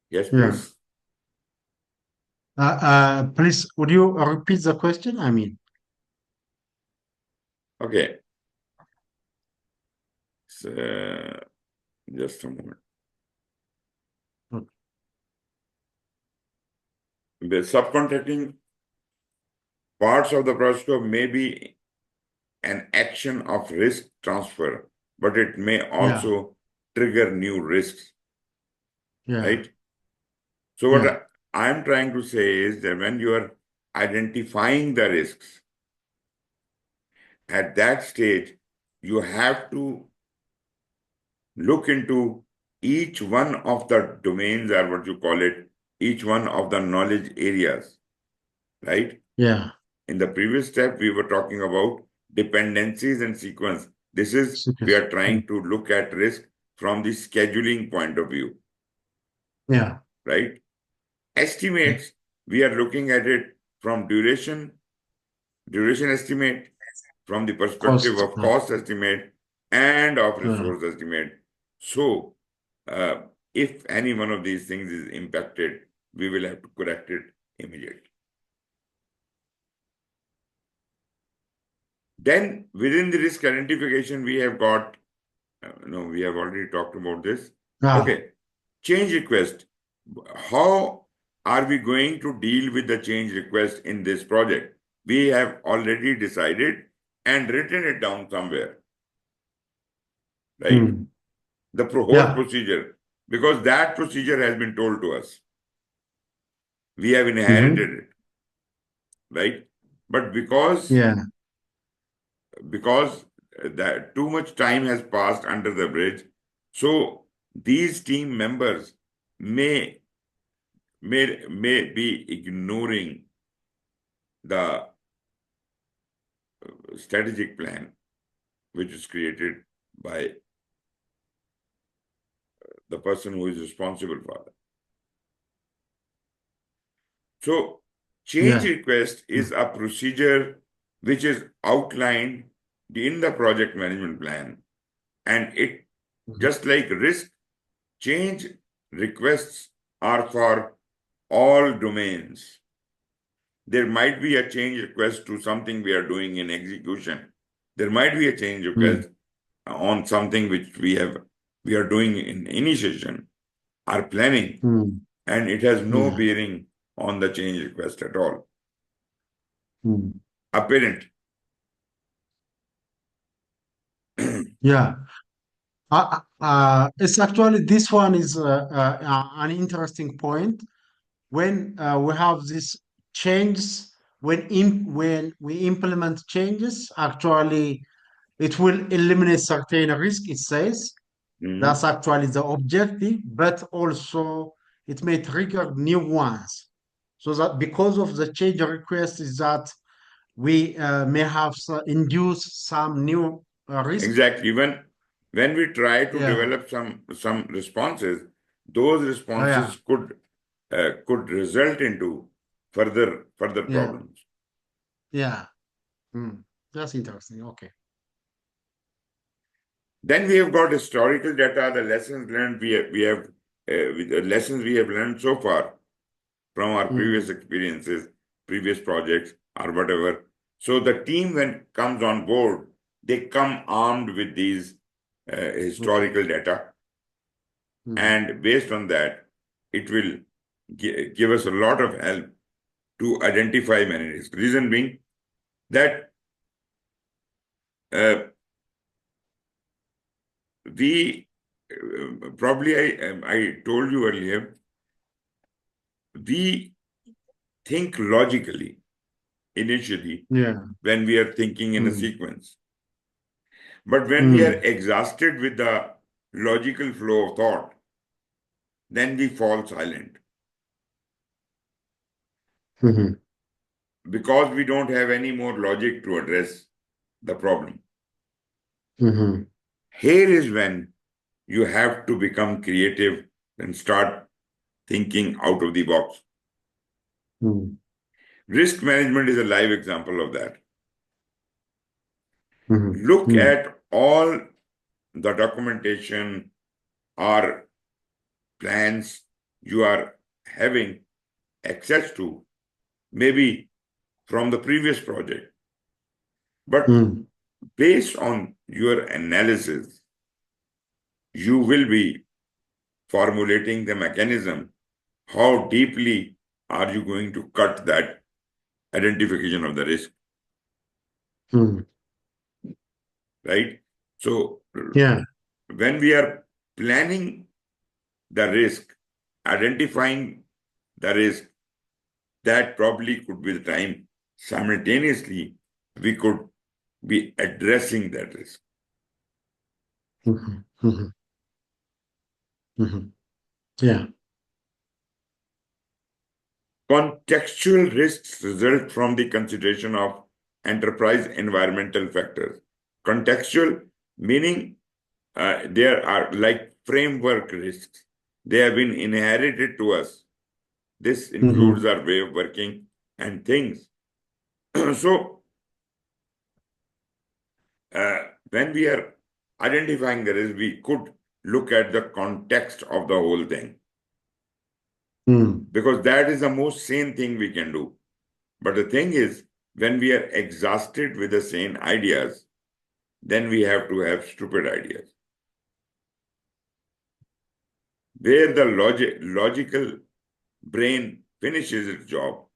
Yes, Yeah. please. Please, would you repeat the question? I mean, Okay. So, just a moment. okay. The subcontracting parts of the project scope may be an action of risk transfer, but it may Yeah. also trigger new risks, Yeah. right? So Yeah. what I'm trying to say is that when you are identifying the risks, at that stage, you have to look into each one of the domains, or what you call it, each one of the knowledge areas, right? Yeah. In the previous step, we were talking about dependencies and sequence. This is, we Success. are trying to look at risk from the scheduling point of view, Yeah. right? Yeah. Estimates, we are looking at it from duration estimate, from the perspective Cost. of cost estimate, and of Yeah. resource estimate. So, uh, if any one of these things is impacted, we will have to correct it immediately. Then, within the risk identification, we have got, we have already talked about this. Yeah. Okay, change request. How are we going to deal with the change request in this project? We have already decided and written it down somewhere, right? The whole Yeah. procedure, because that procedure has been told to us. We have inherited it, right? But Yeah. because that too much time has passed under the bridge, so these team members may be ignoring the strategic plan which is created by the person who is responsible for that. So change Yeah. request is a procedure which is outlined in the project management plan, and it, just like risk, change requests are for all domains. There might be a change request to something we are doing in execution. There might be a change request on something which we are doing in initiation or planning, and it has no Yeah. bearing on the change request at all. Mm. Apparent. Yeah. It's actually this one is an interesting point. When we have this changes, when we implement changes, actually it will eliminate certain risk. It says Mhm. that's actually the objective, but also it may trigger new ones. So that because of the change request is that we may have induce some new risk. Exactly. When we try to Yeah. develop some responses, those Yeah. responses could result into further Yeah. problems. Yeah. Mm. That's interesting. Okay. Then we have got historical data, the lessons learned the lessons we have learned so far from our previous experiences, previous projects, or whatever. So the team, when comes on board, they come armed with these historical data, and based on that, it will give us a lot of help to identify many risks. Reason being that uh, we probably I told you earlier, we think logically initially Yeah. when we are thinking in a Mm. sequence. But when we are Mm. exhausted with the logical flow of thought, then we fall silent Mhm. because we don't have any more logic to address the problem. Mhm. Here is when you have to become creative and start thinking out of the box. Mm. Risk management is a live example of that. Mhm. Look Mm. at all the documentation or plans you are having access to, maybe from the previous project. But Mm. based on your analysis, you will be formulating the mechanism. How deeply are you going to cut that identification of the risk, Mm. right? So Yeah. when we are planning the risk, identifying the risk, that probably could be the time simultaneously we could be addressing that risk. Mhm. Mhm. Mhm. Yeah. Contextual risks result from the consideration of enterprise environmental factors. Contextual meaning there are like framework risks. They have been inherited to us. This includes Mhm. our way of working and things. So uh, when we are identifying the risk, we could look at the context of the whole thing Mm. because that is the most sane thing we can do. But the thing is, when we are exhausted with the same ideas, then we have to have stupid ideas. Where the logical brain finishes its job,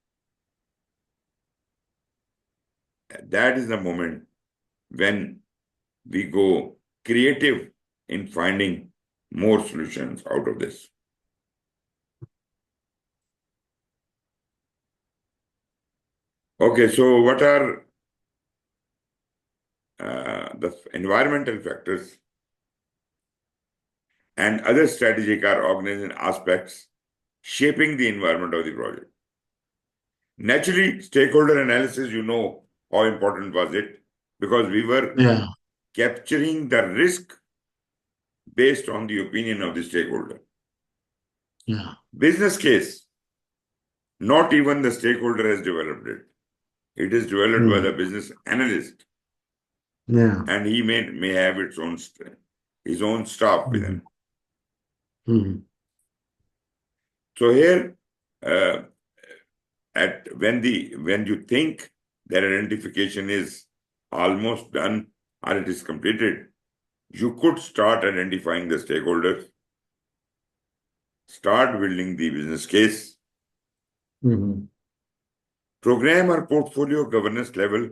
that is the moment when we go creative in finding more solutions out of this. Okay, so what are the environmental factors and other strategic or organization aspects shaping the environment of the project? Naturally, stakeholder analysis, you know how important was it because we were Yeah. capturing the risk based on the opinion of the stakeholder. Yeah. Business case, not even the stakeholder has developed it. It is developed by the Mm. business analyst, Yeah. and he may have his own staff with him. Mhm. Mhm. So here, uh, at when you think that identification is almost done or it is completed, you could start identifying the stakeholders, start building the business case, Mhm. program or portfolio governance level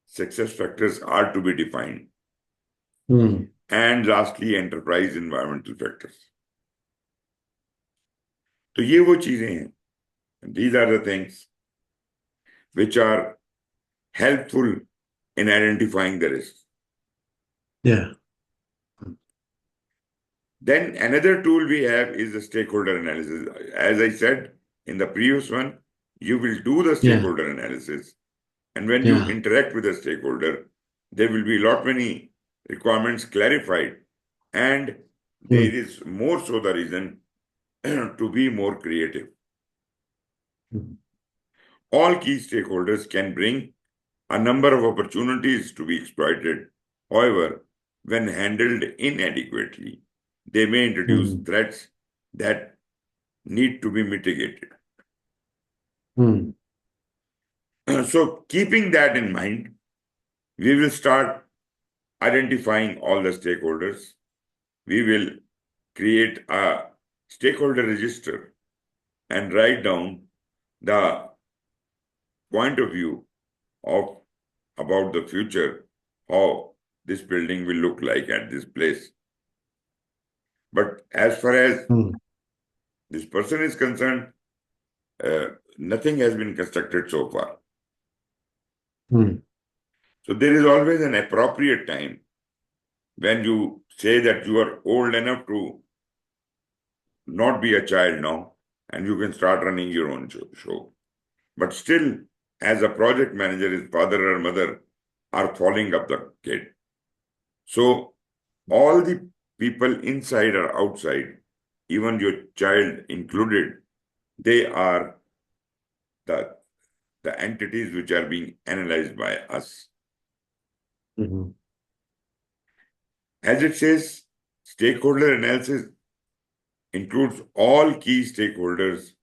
success factors are to be defined, Mm. and lastly, enterprise environmental factors. तो ये वो चीजें हैं. These are the things which are helpful in identifying the risks. Yeah. Then another tool we have is the stakeholder analysis. As I said in the previous one, you will do the Yeah. stakeholder analysis. And when you Yeah. interact with a stakeholder, there will be lot many requirements clarified. And there Mm. is more so the reason to be more creative. Mhm. All key stakeholders can bring a number of opportunities to be exploited. However, when handled inadequately, they may introduce mm, threats that need to be mitigated. mm, So, keeping that in mind, we will start identifying all the stakeholders. We will create a stakeholder register and write down the point of view of about the future, how this building will look like at this place. But as far as mm, this person is concerned, nothing has been constructed so far. mm, So there is always an appropriate time when you say that you are old enough to not be a child now and you can start running your own show. But still, as a project manager, his father or mother are following up the kid. So all the people inside or outside, even your child included, they are the entities which are being analyzed by us. mhm, As it says, stakeholder analysis includes all key stakeholders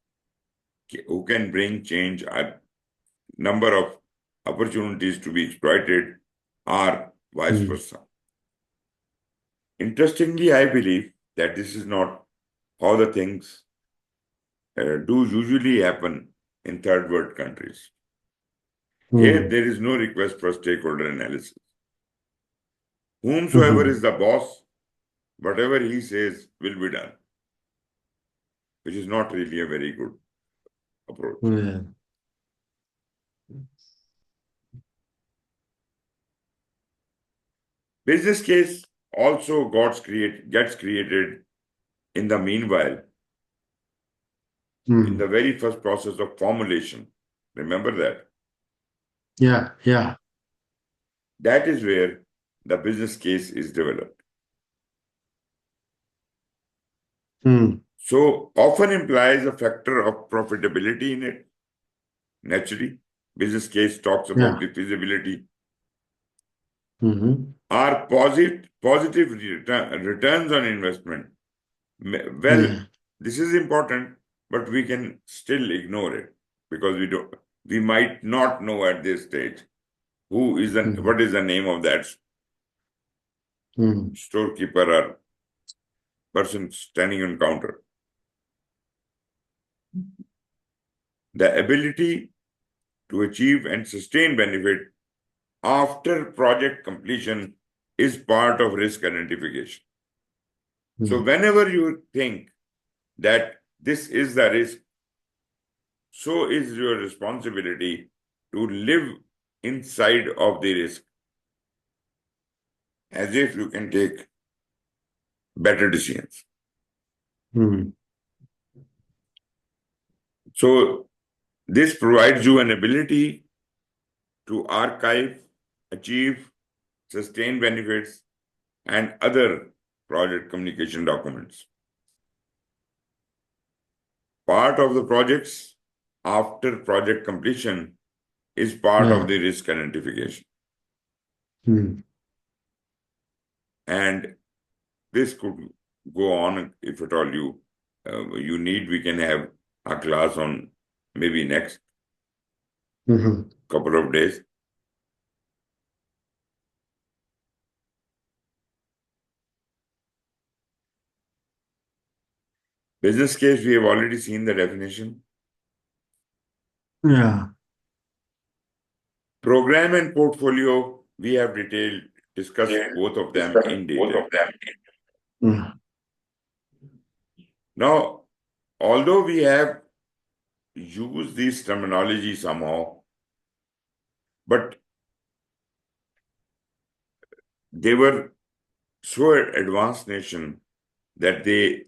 who can bring change, a number of opportunities to be exploited, or vice mm, versa. Interestingly, I believe that this is not how the things do usually happen in third world countries. Here, mm, there is no request for stakeholder analysis. Whomsoever mhm, is the boss, whatever he says will be done, which is not really a very good approach. yeah, Business case also gets created in the meanwhile, in mm, the very first process of formulation. Remember that. yeah, yeah, That is where the business case is developed. mm, So often implies a factor of profitability in it. Naturally, business case talks about yeah, the feasibility. mhm, Are positive returns on investment. Well, yeah, this is important, but we can still ignore it because we might not know at this stage mhm, what is the name of that mm, storekeeper or person standing on counter. The ability to achieve and sustain benefit after project completion is part of risk identification. So mm, whenever you think that this is the risk, so is your responsibility to live inside of the risk as if you can take better decisions. mm, So this provides you an ability to archive, achieve, sustain benefits, and other project communication documents. Part of the projects after project completion is part of yeah, the risk identification. mm, And this could go on if at all you need. We can have a class on maybe next mhm, couple of days. Business case, we have already seen the definition. yeah, Program and portfolio, we have discussed both of them discuss in both detail. of them. Mm, Now, although we have used this terminology somehow, but they were so advanced nation that they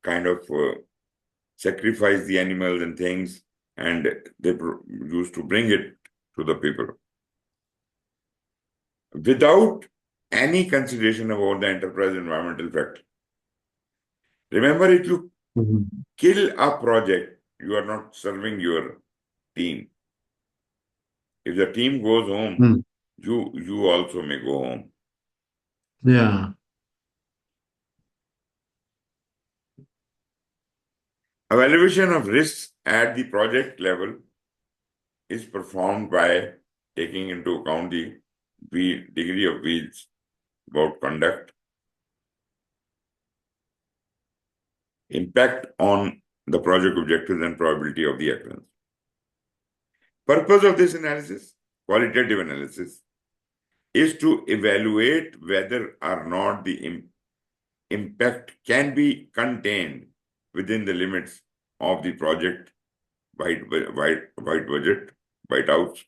kind of sacrifice the animals and things, and they used to bring it to the people without any consideration about the enterprise environmental factor. Remember, if you mhm, kill a project, you are not serving your team. If the team goes home, mm, you also may go home. Yeah. Evaluation of risks at the project level is performed by taking into account the degree of wheels about conduct, impact on the project objectives, and probability of the occurrence. Purpose of this analysis, qualitative analysis, is to evaluate whether or not the impact can be contained within the limits of the project wide budget, white house.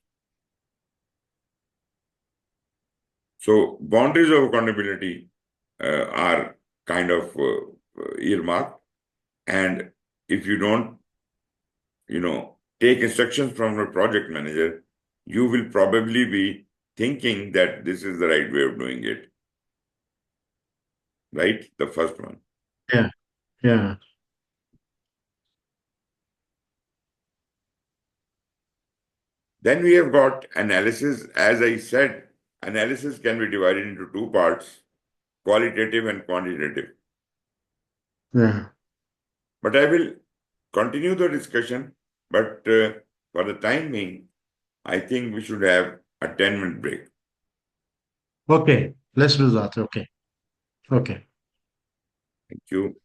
So boundaries of accountability are kind of earmarked, and if you don't, take instructions from a project manager, you will probably be thinking that this is the right way of doing it, right? The first one. Yeah. Yeah. Then we have got analysis. As I said, analysis can be divided into two parts, qualitative and quantitative. Yeah. But I will continue the discussion, but for the time being, I think we should have a 10-minute break. Okay. Let's do that. Okay. Okay. Thank you.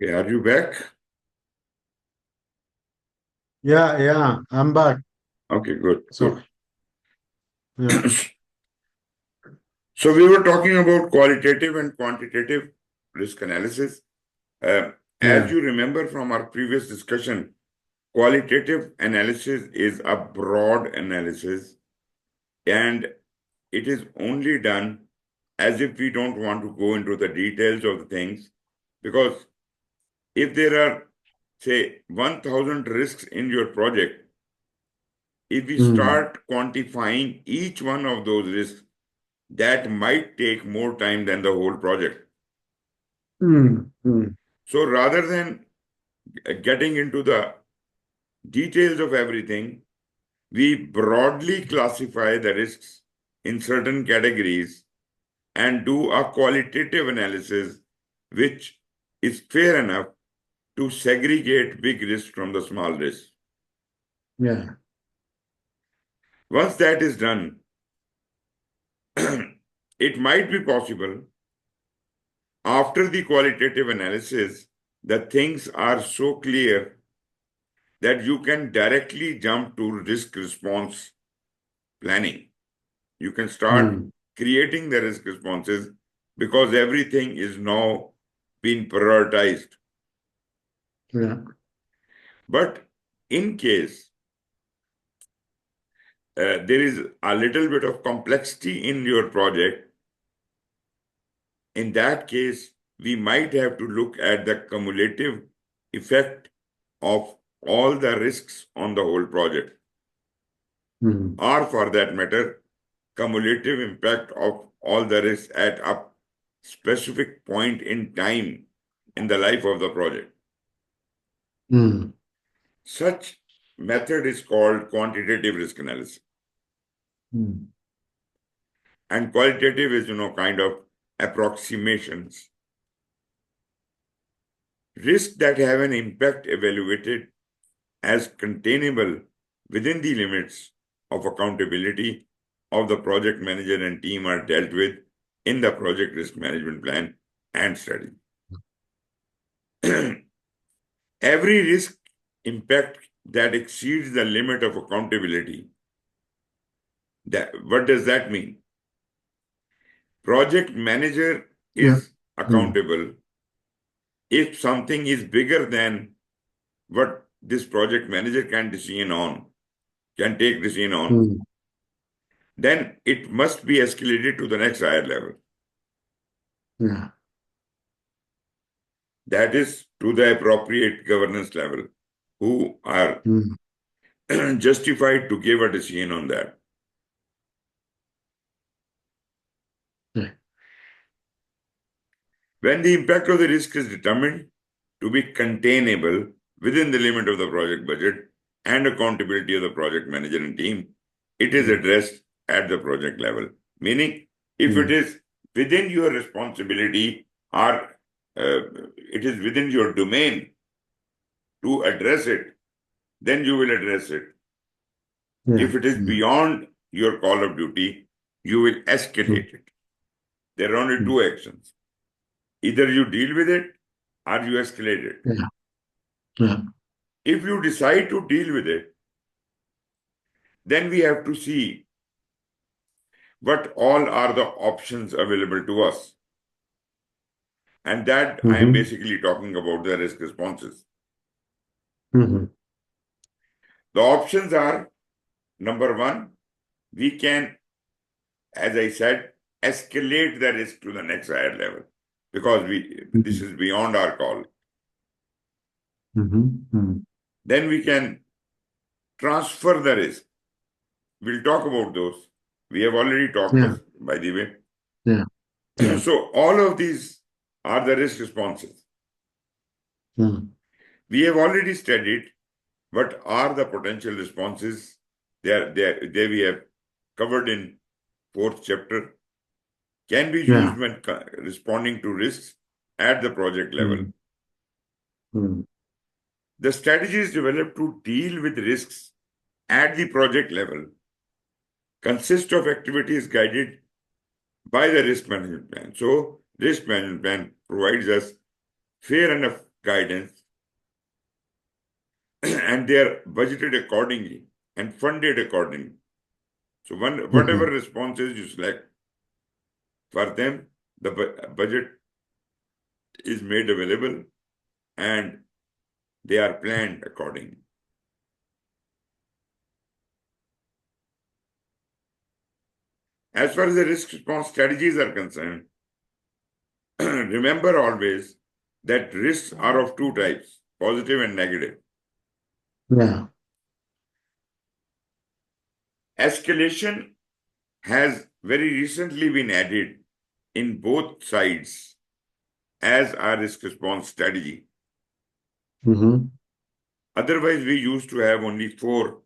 Okay, are you back? Yeah, I'm back. Okay, good, So, good. yeah, So we were talking about qualitative and quantitative risk analysis. As yeah, you remember from our previous discussion, qualitative analysis is a broad analysis and it is only done as if we don't want to go into the details of the things, because if there are, say, 1,000 risks in your project, if we mm, start quantifying each one of those risks, that might take more time than the whole project. mm, So rather than getting into the details of everything, we broadly classify the risks in certain categories and do a qualitative analysis, which is fair enough to segregate big risks from the small risks. yeah, Once that is done, it might be possible after the qualitative analysis that things are so clear that you can directly jump to risk response planning. You can start mm, creating the risk responses because everything is now being prioritized. yeah, But in case there is a little bit of complexity in your project, in that case, we might have to look at the cumulative effect of all the risks on the whole project, mm, or for that matter, cumulative impact of all the risks at a specific point in time in the life of the project. mm, Such method is called quantitative risk analysis. mm, And qualitative is, kind of approximations. Risks that have an impact evaluated as containable within the limits of accountability of the project manager and team are dealt with in the project risk management plan and strategy. Every risk impact that exceeds the limit of accountability, what does that mean? Project manager yeah, is mm, accountable if something is bigger than what this project manager can take decision on, mm, then it must be escalated to the next higher level. yeah, That is to the appropriate governance level, who are mm, justified to give a decision on that. yeah, When the impact of the risk is determined to be containable within the limit of the project budget and accountability of the project manager and team, it is mm, addressed at the project level. Meaning, if it mm, is within your responsibility or it is within your domain to address it, then you will address it. yeah, If it is mm, beyond your call of duty, you will mm, escalate it. There are only mm, two actions. Either you deal with it or you escalate it. yeah, yeah, If you decide to deal with it, then we have to see what all are the options available to us. And that I am mm-hmm, basically talking about the risk responses. mm-hmm, The options are, number one, we can, as I said, escalate the risk to the next higher level because this mm-hmm, is beyond our call. mm-hmm, mm, Then we can transfer the risk. We'll talk about those. We have already talked, yeah, by the way. yeah, yeah, So all of these are the risk responses. mm, We have already studied what are the potential responses. They we have covered in fourth chapter. Can be yeah, used when responding to risks at the project level. mm, mm, The strategies developed to deal with risks at the project level consist of activities guided by the risk management plan. So, risk management plan provides us fair enough guidance and they are budgeted accordingly and funded accordingly. So whatever responses you select for them, the budget is made available and they are planned accordingly. As far as the risk response strategies are concerned, remember always that risks are of two types, positive and negative. Yeah. Escalation has very recently been added in both sides as our risk response strategy. Otherwise, we used to have only 4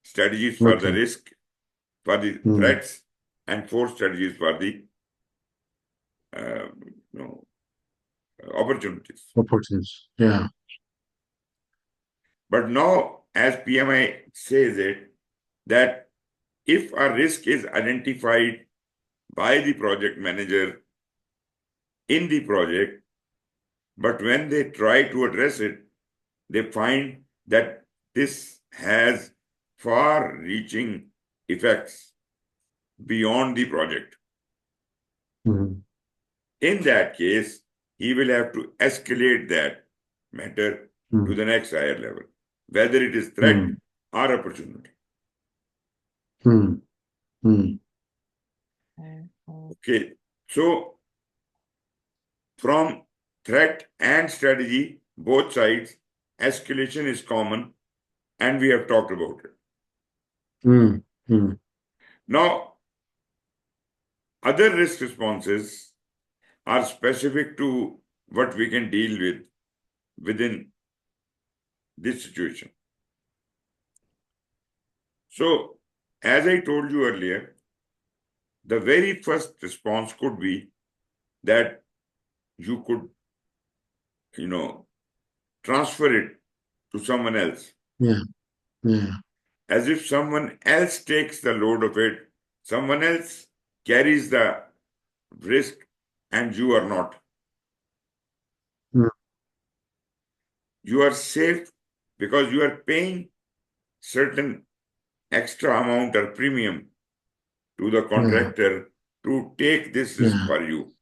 strategies for the risk, for the threats, and 4 strategies for the opportunities. Opportunities. Yeah. But now, as PMI says it, that if a risk is identified by the project manager in the project, but when they try to address it, they find that this has far-reaching effects beyond the project. In that case, he will have to escalate that matter to the next higher level, whether it is threat or opportunity. Okay, so from threat and strategy, both sides, escalation is common, and we have talked about it. Now, other risk responses are specific to what we can deal with within this situation. So, as I told you earlier, the very first response could be that you could, transfer it to someone else. As if someone else takes the load of it, someone else carries the risk, and you are not. You are safe because you are paying certain extra amount or premium to the contractor to take this risk for you.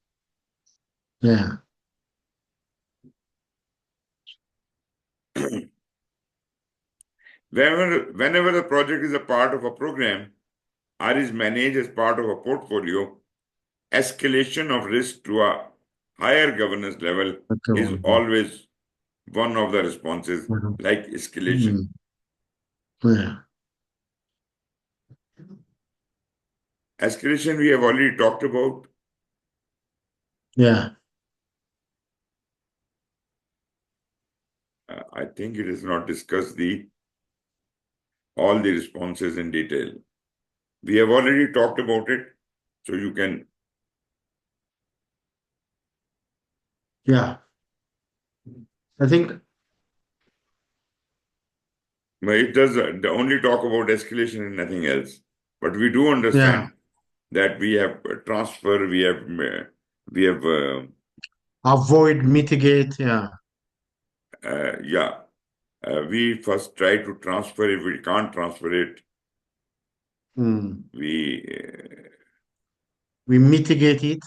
Whenever the project is a part of a program or is managed as part of a portfolio, escalation of risk to a higher governance level is always one of the responses, like escalation. Escalation we have already talked about. I think it is not discussed all the responses in detail. We have already talked about it, so you can. I think it does only talk about escalation and nothing else. But we do understand that we have transfer, we have avoid, mitigate. We first try to transfer. If we can't transfer it, we mitigate it.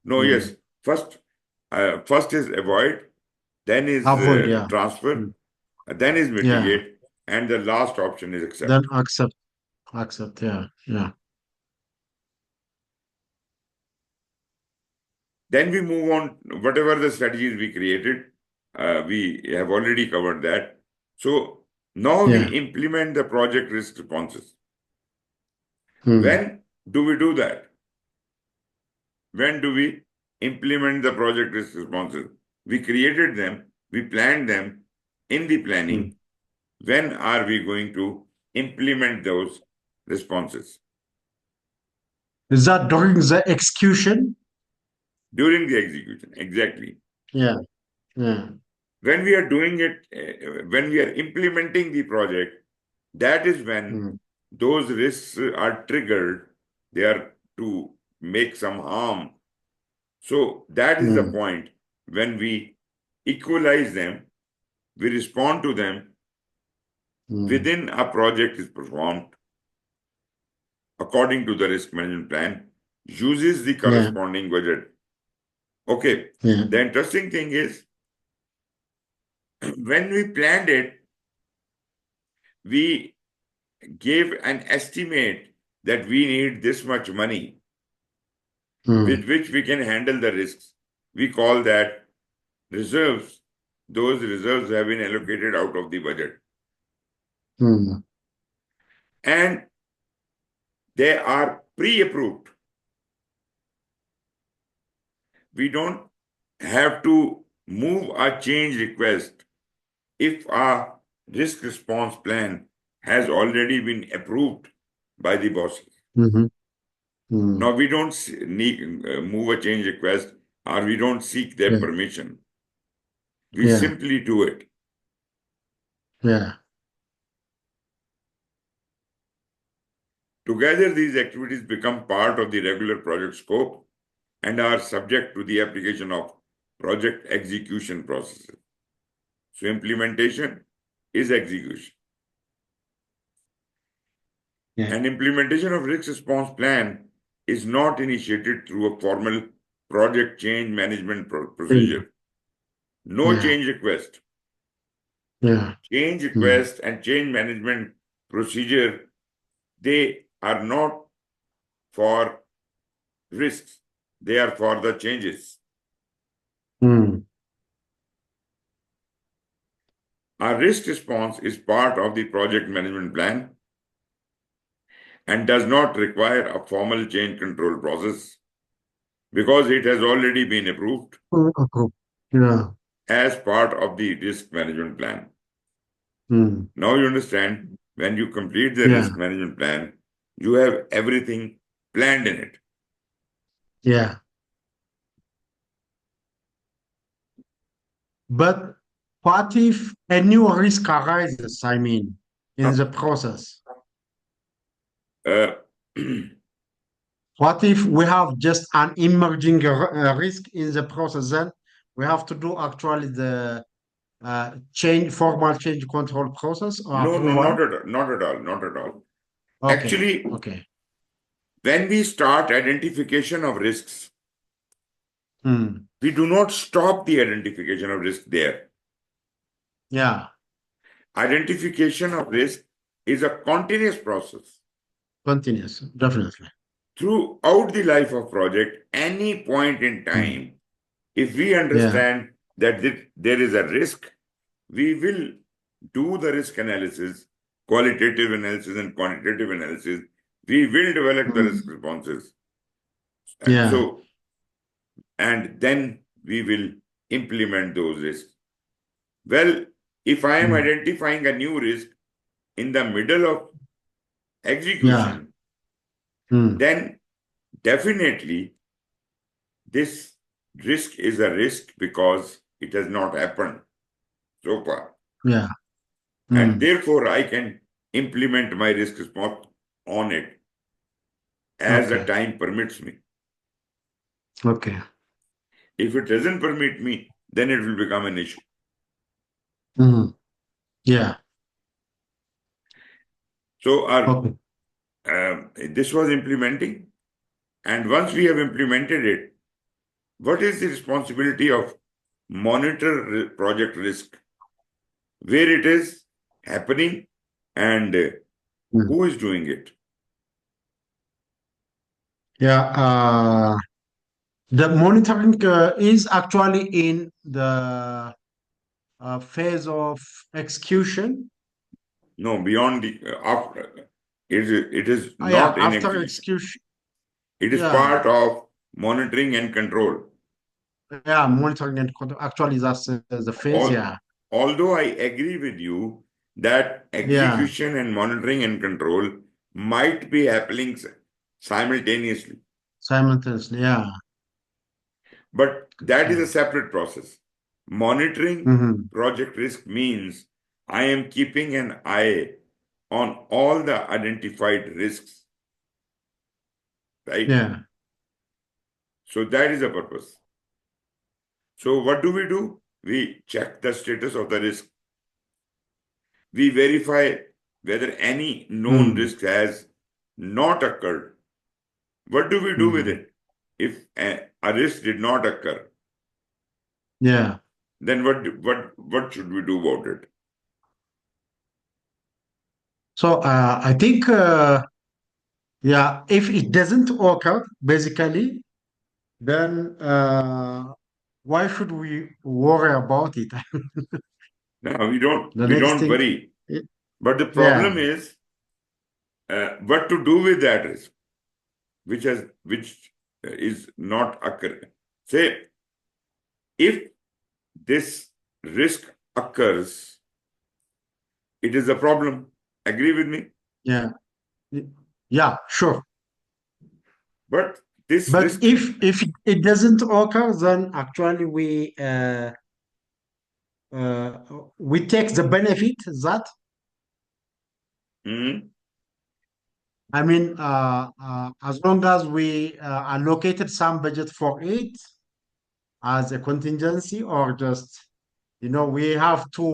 No, yes. First is avoid, then is transfer, then is mitigate, and the last option is accept. Then accept. Then we move on, whatever the strategies we created, we have already covered that. So now we implement the project risk responses. When do we do that? When do we implement the project risk responses? We created them, we planned them in the planning. When are we going to implement those responses? Is that during the execution? During the execution, exactly. When we are doing it, when we are implementing the project, that is when those risks are triggered. They are to make some harm. So that is the point when we equalize them, we respond to them within a project is performed according to the risk management plan, uses the corresponding budget. Okay. The interesting thing is, when we planned it, we gave an estimate that we need this much money with which we can handle the risks. We call that reserves. Those reserves have been allocated out of the budget. And they are pre-approved. We don't have to move a change request if a risk response plan has already been approved by the bosses. Now, we don't need move a change request, or we don't seek their permission. We simply do it. Together, these activities become part of the regular project scope and are subject to the application of project execution processes. So implementation is execution. An implementation of risk response plan is not initiated through a formal project change management procedure. No change request. Change request and change management procedure, they are not for risks. They are for the changes. Our risk response is part of the project management plan and does not require a formal change control process because it has already been approved as part of the risk management plan. Now you understand, when you complete the risk management plan, you have everything planned in it. But what if a new risk arises, I mean, in the process? What if we have just an emerging risk in the process? Then we have to do actually the formal change control process or No, approval? not at all. Okay. Actually, when we start identification of risks, we do not stop the identification of risk there. Identification of risk is a continuous process. Continuous, definitely. Throughout the life of project, any point in time, if we understand that there is a risk, we will do the risk analysis, qualitative analysis and quantitative analysis. We will develop the risk responses. And then we will implement those risks. Well, if I am identifying a new risk in the middle of execution, then definitely this risk is a risk because it has not happened so far. And therefore, I can implement my risk response on it as the time permits me. If it doesn't permit me, then it will become an issue. So this was implementing. And once we have implemented it, what is the responsibility of monitor project risk? Where it is happening and who is doing it? The monitoring is actually in the phase of execution. No, beyond the after. It is not in after execution. It is part of monitoring and control. Monitoring and control. Actually, that's the phase. Although I agree with you that execution and monitoring and control might be happening simultaneously. But that is a separate process. Monitoring project risk means I am keeping an eye on all the identified risks. Right? So that is the purpose. So what do we do? we check the status of the risk. We verify whether any known Mm. risk has not occurred. What do we do with Mm. it? If a risk did not occur, Yeah. then what should we do about it? So I think yeah, if it doesn't occur, basically, then why should we worry about it? No, The we next don't thing, worry. it- But the yeah, problem is what to do with that risk, which is not occurring. Say, if this risk occurs, it is a problem. Agree with me? yeah, y- yeah, sure. But this But risk, if it doesn't occur, then actually we take the benefit that hmm, I mean, as long as we allocated some budget for it as a contingency, or just we have to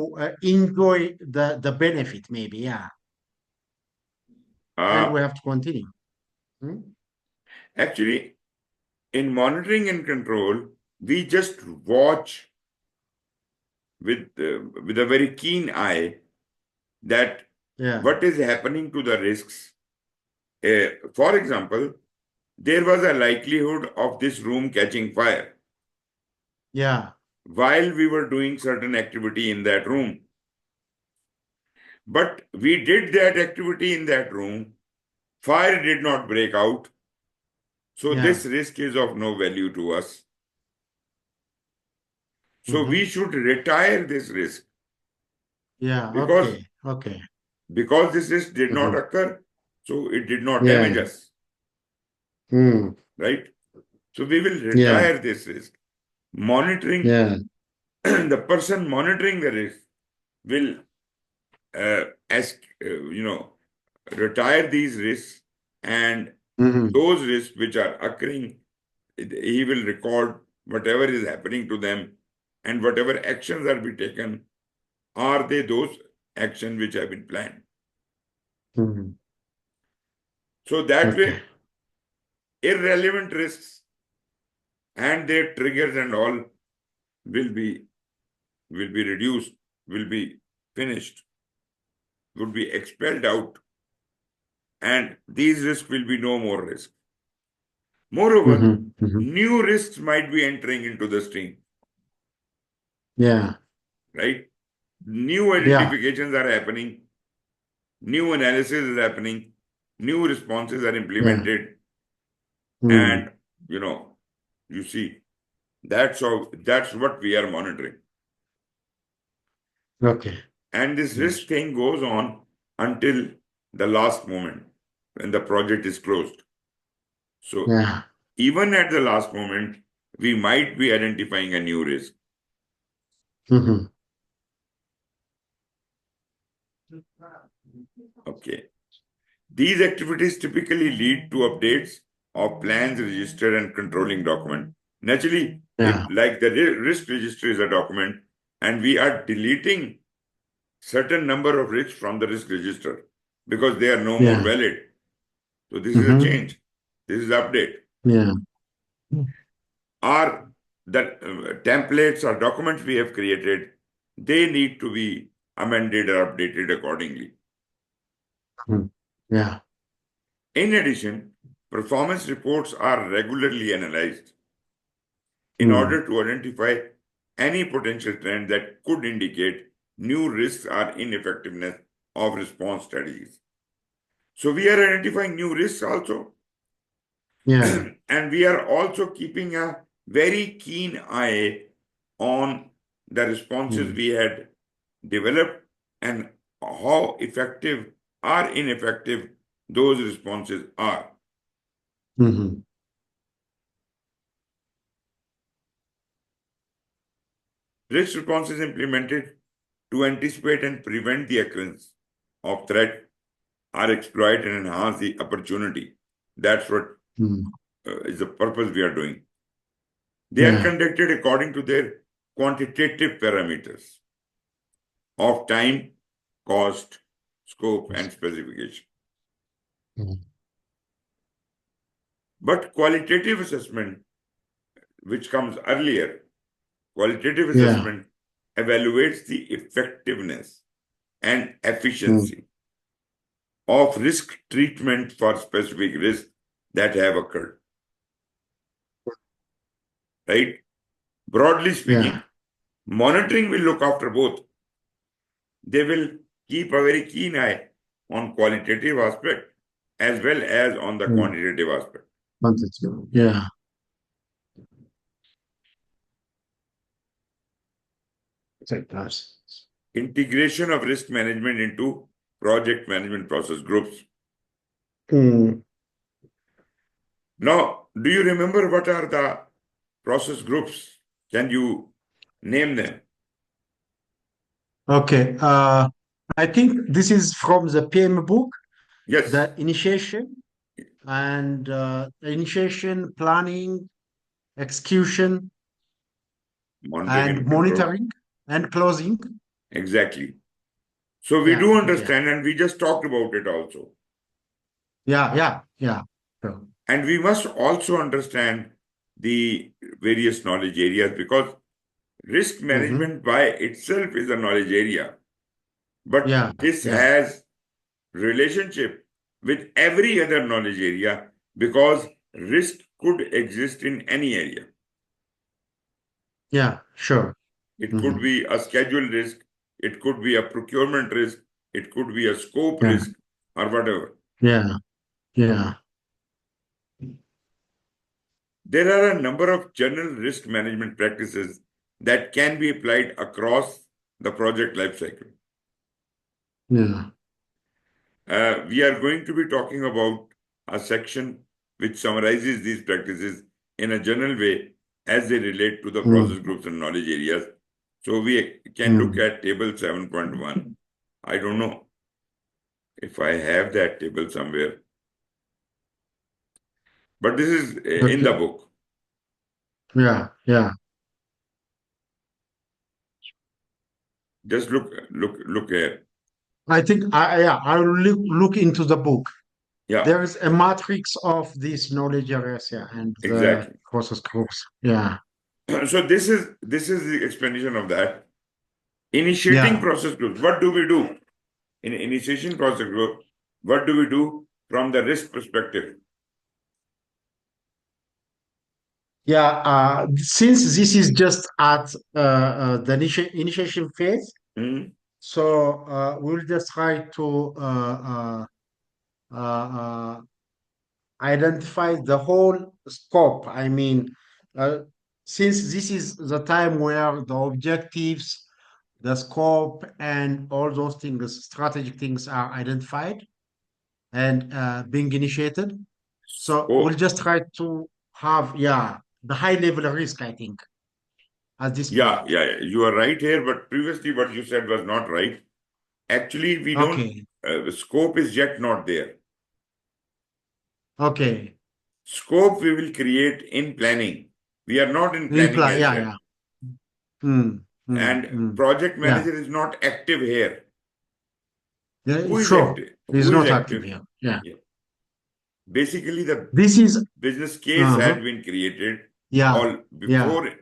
enjoy the benefit, maybe, yeah, and uh, we have to continue. Hmm? actually, in monitoring and control, we just watch with a very keen eye that Yeah, what is happening to the risks. For example, there was a likelihood of this room catching fire yeah, while we were doing certain activity in that room. But we did that activity in that room, fire did not break out, so yeah. this risk is of no value to us. So we Hmm. should retire this risk Yeah, because okay, okay. this risk did not Hmm. occur, so it did not Yeah. damage us, Mm. right? So we will Yeah, retire this risk. Monitoring, yeah. the person monitoring the risk will ask, retire these risks, and Hmm. those risks which are occurring, he will record whatever is happening to them, and whatever actions are be taken, are they those actions which have been planned. Hmm. So that Okay. way, irrelevant risks and their triggers and all will be reduced, will be finished, would be expelled out, and these risks will be no more risk. Moreover, Hmm. Hmm. new risks might be entering into the stream, Yeah, right? New yeah. identifications are happening, new analysis is happening, new responses are Yeah. implemented, Mm. and you know, you see, that's what we are monitoring. Okay. And this Mm. risk thing goes on until the last moment when the project is closed. So Yeah. even at the last moment, we might be identifying a new risk. Hmm. Okay. These activities typically lead to updates of plans, register, and controlling document. Naturally, if Yeah. like the risk register is a document, and we are deleting certain number of risks from the risk register because they are no more Yeah. valid. So this is a Hmm. change. This is update. Yeah. Or the templates or documents we have created, they need to be amended or updated accordingly. Mm. Yeah. In addition, performance reports are regularly analyzed in Mm. order to identify any potential trend that could indicate new risks or ineffectiveness of response strategies. So we are identifying new risks also, Yeah. and we are also keeping a very keen eye on the responses Mm. we had developed and how effective or ineffective those responses are. Hmm. Risk responses implemented to anticipate and prevent the occurrence of threat or exploit and enhance the opportunity. That's what Mm. is the purpose we are doing. They are Yeah. conducted according to their quantitative parameters of time, cost, scope, and specification. Mm. But qualitative assessment, which comes earlier, qualitative Yeah. assessment evaluates the effectiveness and Mm. efficiency of risk treatment for specific risks that have occurred. Right? Broadly Yeah. speaking, monitoring will look after both. They will keep a very keen eye on qualitative aspect as well as on the Mm. quantitative aspect. Quantitative. Yeah. Take that. Integration of risk management into project management process groups. Mm. Now, do you remember what are the process groups? Can you name them? Okay. I think this is from the PM book, Yes, the initiation and initiation, planning, execution, monitoring and and control. monitoring and closing. Exactly. So we Yeah. do Yeah. understand, and we just talked about it also. Yeah. Yeah. Yeah. Sure. And we must also understand the various knowledge areas because risk Mm-hmm. management by itself is a knowledge area. But Yeah. this Yeah. has relationship with every other knowledge area because risk could exist in any area. Yeah. Sure. It could Mm-hmm. be a schedule risk, it could be a procurement risk, it could be a scope Yeah. risk, or whatever. Yeah. Yeah. There are a number of general risk management practices that can be applied across the project lifecycle. Yeah. We are going to be talking about a section which summarizes these practices in a general way as they relate to the Mm. process groups and knowledge areas. So we can look Mm. at table 7.1. I don't know if I have that table somewhere, but this is in the Okay. book. Yeah. Yeah. Just look here. I think I will look into the book. Yeah, There is a matrix of these knowledge areas, yeah, and the exactly. process groups. Yeah. So this is the explanation of that. Initiating Yeah. process groups. What do we do in initiation process group? What do we do from the risk perspective? Yeah. Since this is just at the initiation phase, Hmm? so we'll just try to uh, uh, identify the whole scope. I mean, uh, since this is the time where the objectives, the scope, and all those things, strategic things are identified and being initiated. So we'll Oh, just try to have, yeah, the high level risk, I think, at this yeah, point. yeah, yeah. You are right here, but previously what you said was not right. Actually, we don't, Okay. scope is yet not there. Okay. Scope we will create in planning. We are not in planning Imply, as yeah, yet. yeah. Mm, mm, And mm. project Yeah. manager is not active here. Yeah, Who is sure. active? It's Who is not active active? here. Yeah. Yeah. Basically, the This is, business case uh-huh. had been created Yeah. all Yeah.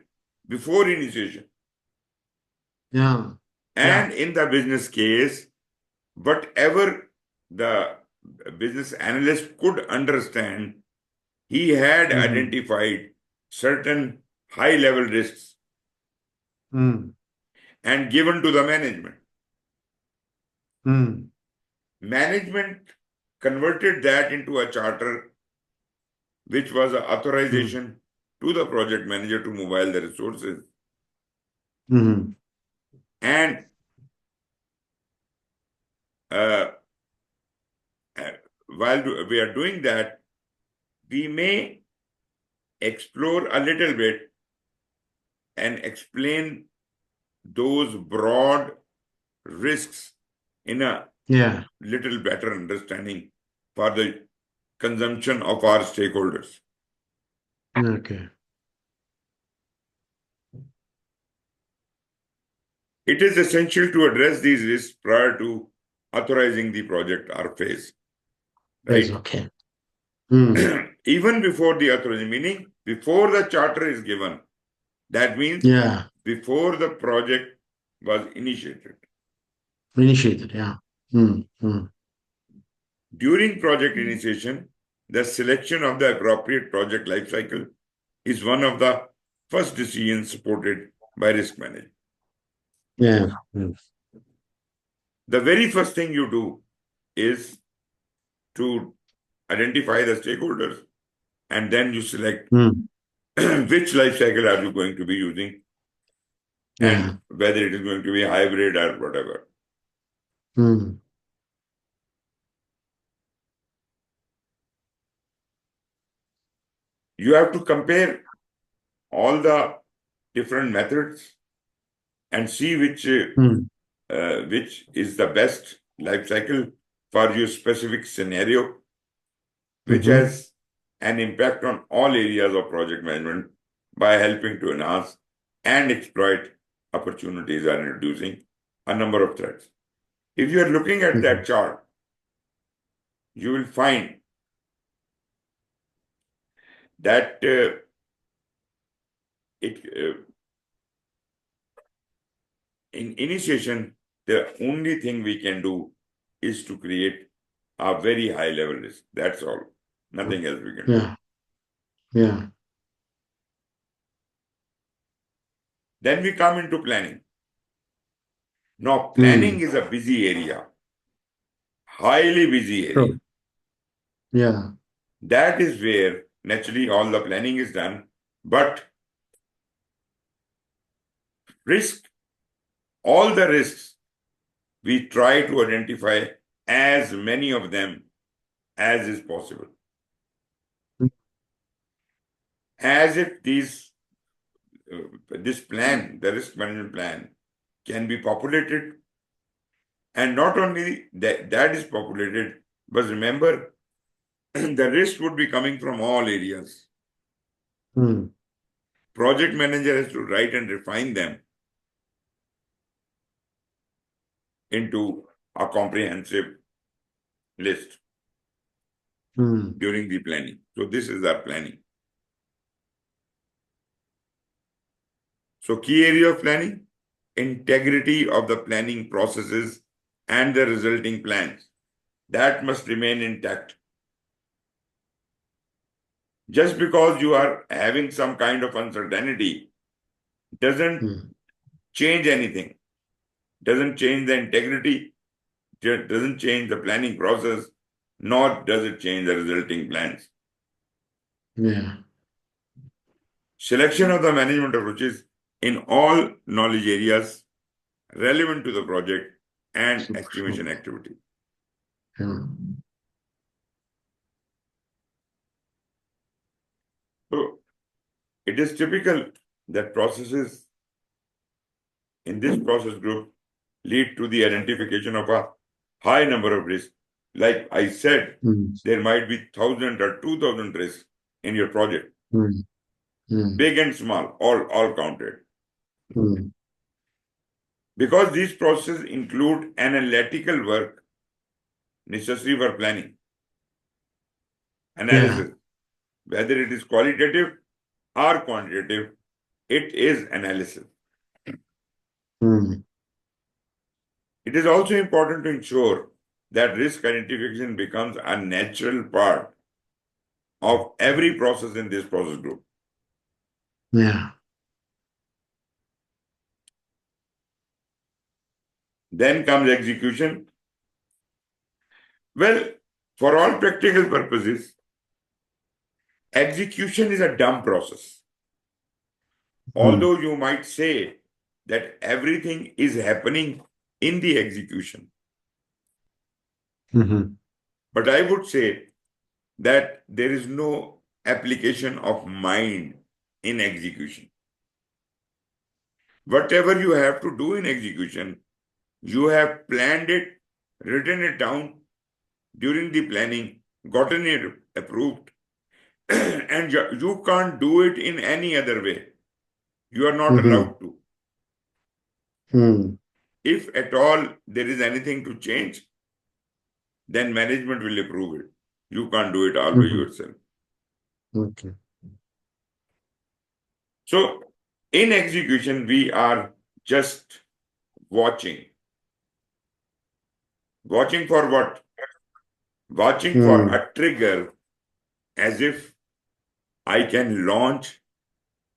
before initiation. Yeah. Yeah. And in the business case, whatever the business analyst could understand, he had Mm-hmm. identified certain high level risks Mm, and given to the management. mm, Management converted that into a charter, which was an mm, authorization to the project manager to mobile the resources. mm, And uh, uh, while we are doing that, we may explore a little bit and explain those broad risks in a yeah. little better understanding for the consumption of our stakeholders. Okay. It is essential to address these risks prior to authorizing the project or phase, Yes, right? okay. Even before the authorization, meaning before the charter is given, that means Yeah, before the project was initiated. initiated, yeah. During project initiation, the selection of the appropriate project lifecycle is one of the first decisions supported by risk management. Yeah. The very first thing you do is to identify the stakeholders, and then you select which life cycle are you going to be using Yeah. and whether it is going to be hybrid or whatever. You have to compare all the different methods and see which is the best life cycle for your specific scenario, which has an impact on all areas of project management by helping to enhance and exploit opportunities and reducing a number of threats. If you are looking at that chart, you will find that in initiation, the only thing we can do is to create a very high level risk. That's all. Nothing else we can do. Yeah. Yeah. Then we come into planning. Now, planning is a busy area, highly busy area. True. Yeah. That is where naturally all the planning is done. But risk, all the risks, we try to identify as many of them as is possible. As if this plan, the risk management plan, can be populated. And not only that is populated, but remember, the risk would be coming from all areas. Project manager has to write and refine them into a comprehensive list during the planning. So this is our planning. So key area of planning, integrity of the planning processes and the resulting plans. That must remain intact. Just because you are having some kind of uncertainty doesn't change anything, doesn't change the integrity, doesn't change the planning process, nor does it change the resulting plans. Yeah. Selection of the management approaches in all knowledge areas relevant to the project and estimation activity. Yeah. So it is typical that processes in this process group lead to the identification of a high number of risks. Like I said, there might be 1,000 or 2,000 risks in your project, big and small, all counted. Because these processes include analytical work necessary for planning, analysis, whether it is qualitative or quantitative, it is analysis. It is also important to ensure that risk identification becomes a natural part of every process in this process group. Yeah. Then comes execution. Well, for all practical purposes, execution is a dumb process. Although you might say that everything is happening in the execution. But I would say that there is no application of mind in execution. Whatever you have to do in execution, you have planned it, written it down during the planning, gotten it approved, and you can't do it in any other way. You are not allowed to. Hmm. If at all there is anything to change, then management will approve it. You can't do it all by Mhm. yourself. Okay. So in execution, we are just watching. Watching for what? Watching for Hmm. a trigger as if I can launch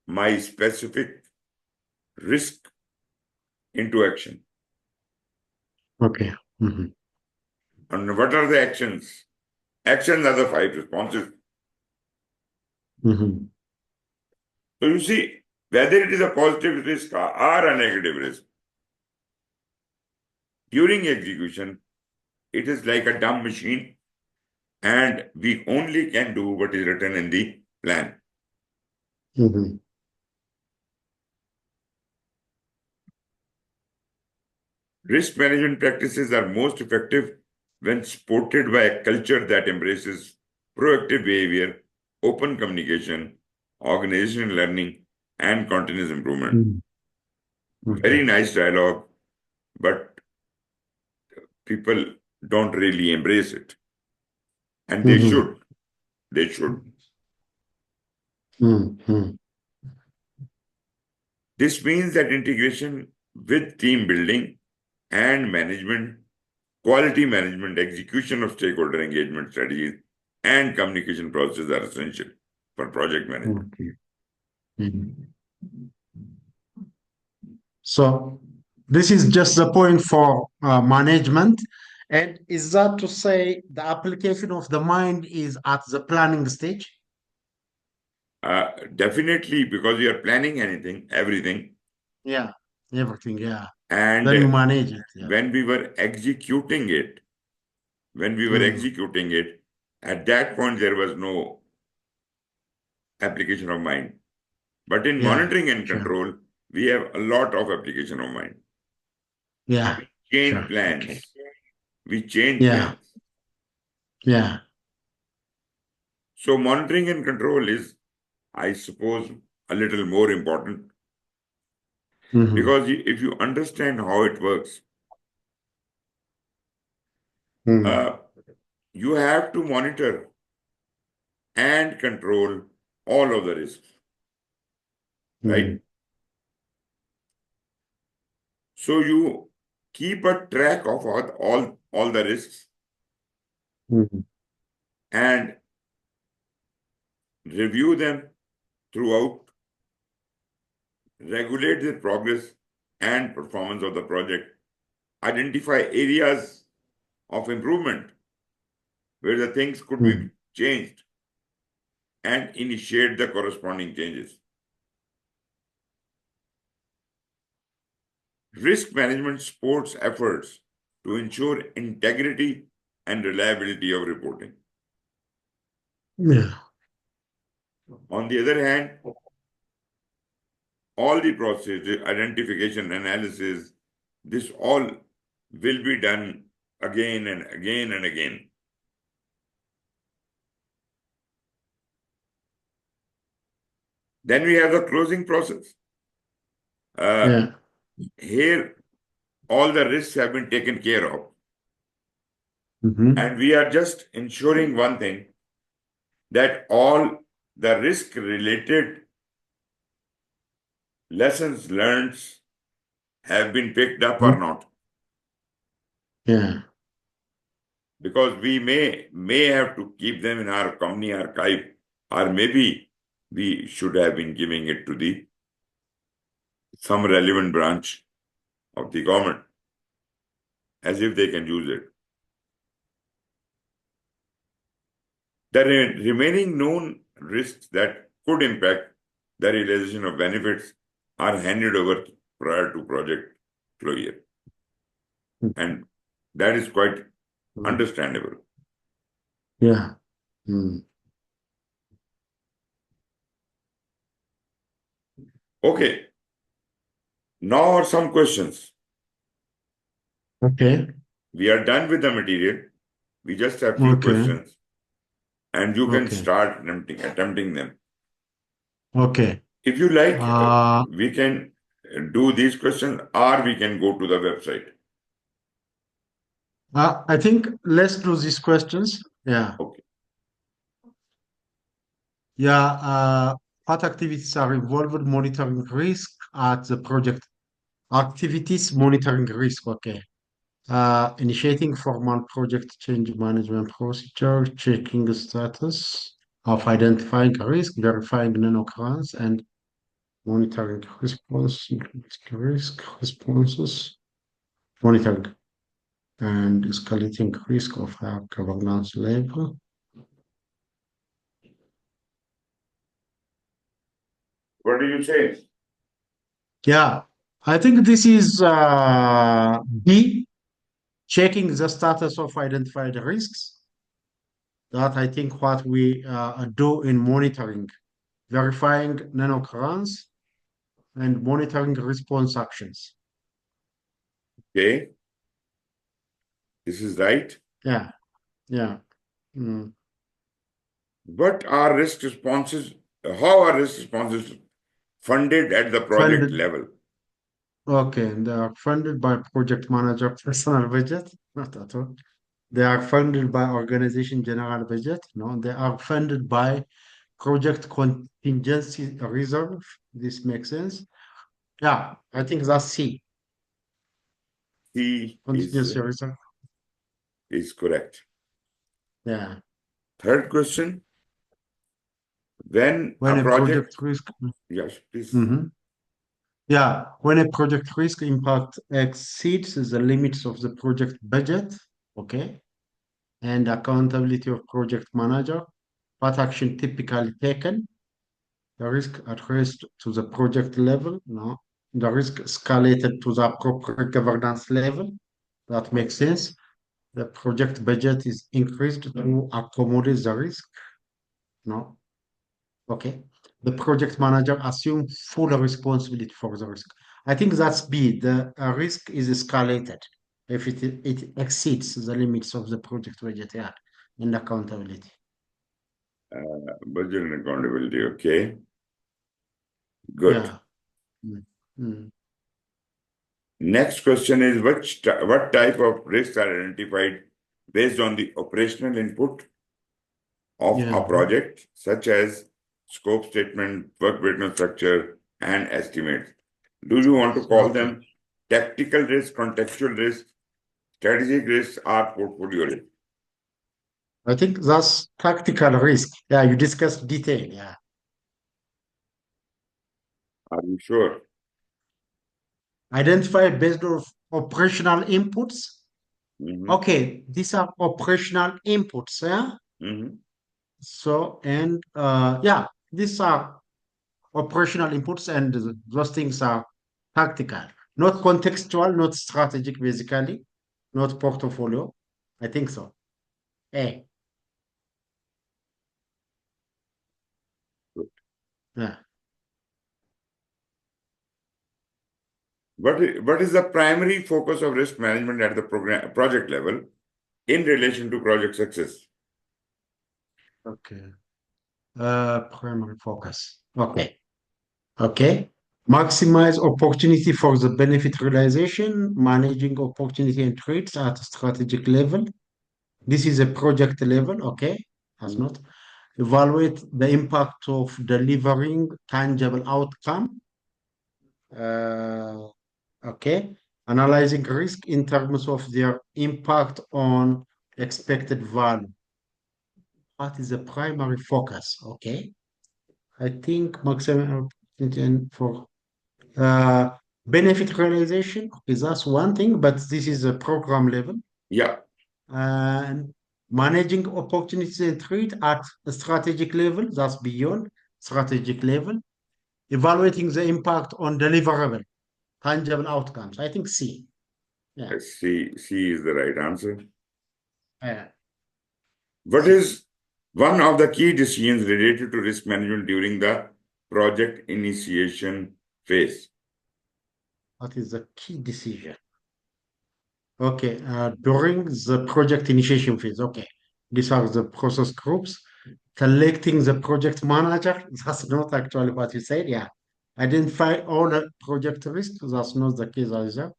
my specific risk into action. Okay. Mhm. And what are the actions? Actions are the 5 responses. Mhm. So you see, whether it is a positive risk or a negative risk, during execution, it is like a dumb machine, and we only can do what is written in the plan. Mhm. Risk management practices are most effective when supported by a culture that embraces proactive behavior, open communication, organizational learning, and continuous improvement. Mhm. Very Okay. nice dialogue, but people don't really embrace it. And they Mhm. should. They should. Mhm. This means that integration with team building and management, quality management, execution of stakeholder engagement strategies, and communication processes are essential for project management. Okay. Mhm. So this is just the point for management. And is that to say the application of the mind is at the planning stage? Definitely, because you are planning everything, Yeah. Everything. Yeah. and Then you manage it. Yeah. when we were executing it, when we were Mm. executing it, at that point there was no application of mind. But in Yeah. monitoring and Sure. control, we have a lot of application of mind. Yeah. Change Sure. Okay. plans. We change Yeah. plans. Yeah. So monitoring and control is, I suppose, a little more important Hmm. because if you understand how it works, Mm. uh, you have to monitor and control all of the risks, right? Mm. So you keep a track of all the risks Mm. and review them throughout, regulate the progress and performance of the project, identify areas of improvement where the things could be Mm. changed, and initiate the corresponding changes. Risk management supports efforts to ensure integrity and reliability of reporting. Yeah. On the other hand, all the processes, identification, analysis, this all will be done again and again and again. Then we have the closing process. Uh, Yeah. Here, all the risks have been taken care of. Hmm. And we are just ensuring one thing, that all the risk related lessons learned have been picked up or not. Yeah. Because we may have to keep them in our company archive, or maybe we should have been giving it to the some relevant branch of the government as if they can use it. The remaining known risks that could impact the realization of benefits are handed over prior to project closure. And that is quite Mm. understandable. Yeah. Mm. Okay, now are some questions. Okay. We are done with the material. We just have few Okay. questions, and you can Okay. start attempting them. Okay. If you like, Uh, we can. do these questions, or we can go to the website. I think let's do these questions. Yeah. Okay. Yeah. What activities are involved monitoring risk at the project? Activities monitoring risk. Okay. Initiating formal project change management procedure, checking the status of identifying risk, verifying non-occurrence, and monitoring risk responses, monitoring and escalating risk of our governance level. What do you say? Yeah, I think this is B, checking the status of identified risks. That I think what we do in monitoring, verifying non-occurrence, and monitoring response actions. Okay. This is right. Yeah, yeah. Mm. What are risk responses? How are risk responses funded at the project Funded. level? Okay, they are funded by project manager personal budget, not at all. They are funded by organization general budget. No, they are funded by project contingency reserve. This makes sense. Yeah, I think that's C. C Contingency reserve. is correct. Yeah. Third question. When a When a project project, risk. yes, please. Mhm. Yeah, when a project risk impact exceeds the limits of the project budget, okay, and accountability of project manager, what action typically taken? The risk addressed to the project level, no. The risk escalated to the appropriate governance level. That makes sense. The project budget is increased to accommodate the risk, no. Okay. The project manager assumes full responsibility for the risk. I think that's B. The risk is escalated if it exceeds the limits of the project budget, yeah, and accountability. Budget and accountability. Okay. Good. Yeah. Mm. Mm. Next question is what type of risks are identified based on the operational input of a Yeah. project, such as scope statement, work breakdown structure, and estimates? Do you want to call Okay. them tactical risk, contextual risk, strategic risk, or portfolio risk? I think that's tactical risk. Yeah, you discussed detail. Yeah. Are you sure? Identify based on operational inputs. Mm-hmm. Okay, these are operational inputs. Yeah. Mm-hmm. So, and yeah, these are operational inputs, and those things are tactical, not contextual, not strategic, basically, not portfolio. I think so. A. Yeah. What is the primary focus of risk management at the project level in relation to project success? Okay. Primary focus. Okay. Okay. Maximize opportunity for the benefit realization, managing opportunity and threats at a strategic level. This is a project level, okay? Has not. Evaluate the impact of delivering tangible outcome. Uh, okay. Analyzing risk in terms of their impact on expected value. What is the primary focus? Okay. I think maximum opportunity for Uh, benefit realization is that's one thing, but this is a program level. Yeah. And managing opportunities and threat at a strategic level, that's beyond strategic level. Evaluating the impact on deliverable, tangible outcomes. I think C. Yeah. C is the right answer. Yeah. What C. is one of the key decisions related to risk management during the project initiation phase? What is the key decision? Okay, during the project initiation phase, okay, these are the process groups. Selecting the project manager, that's not actually what you said, yeah. Identify all the project risks. That's not the case either.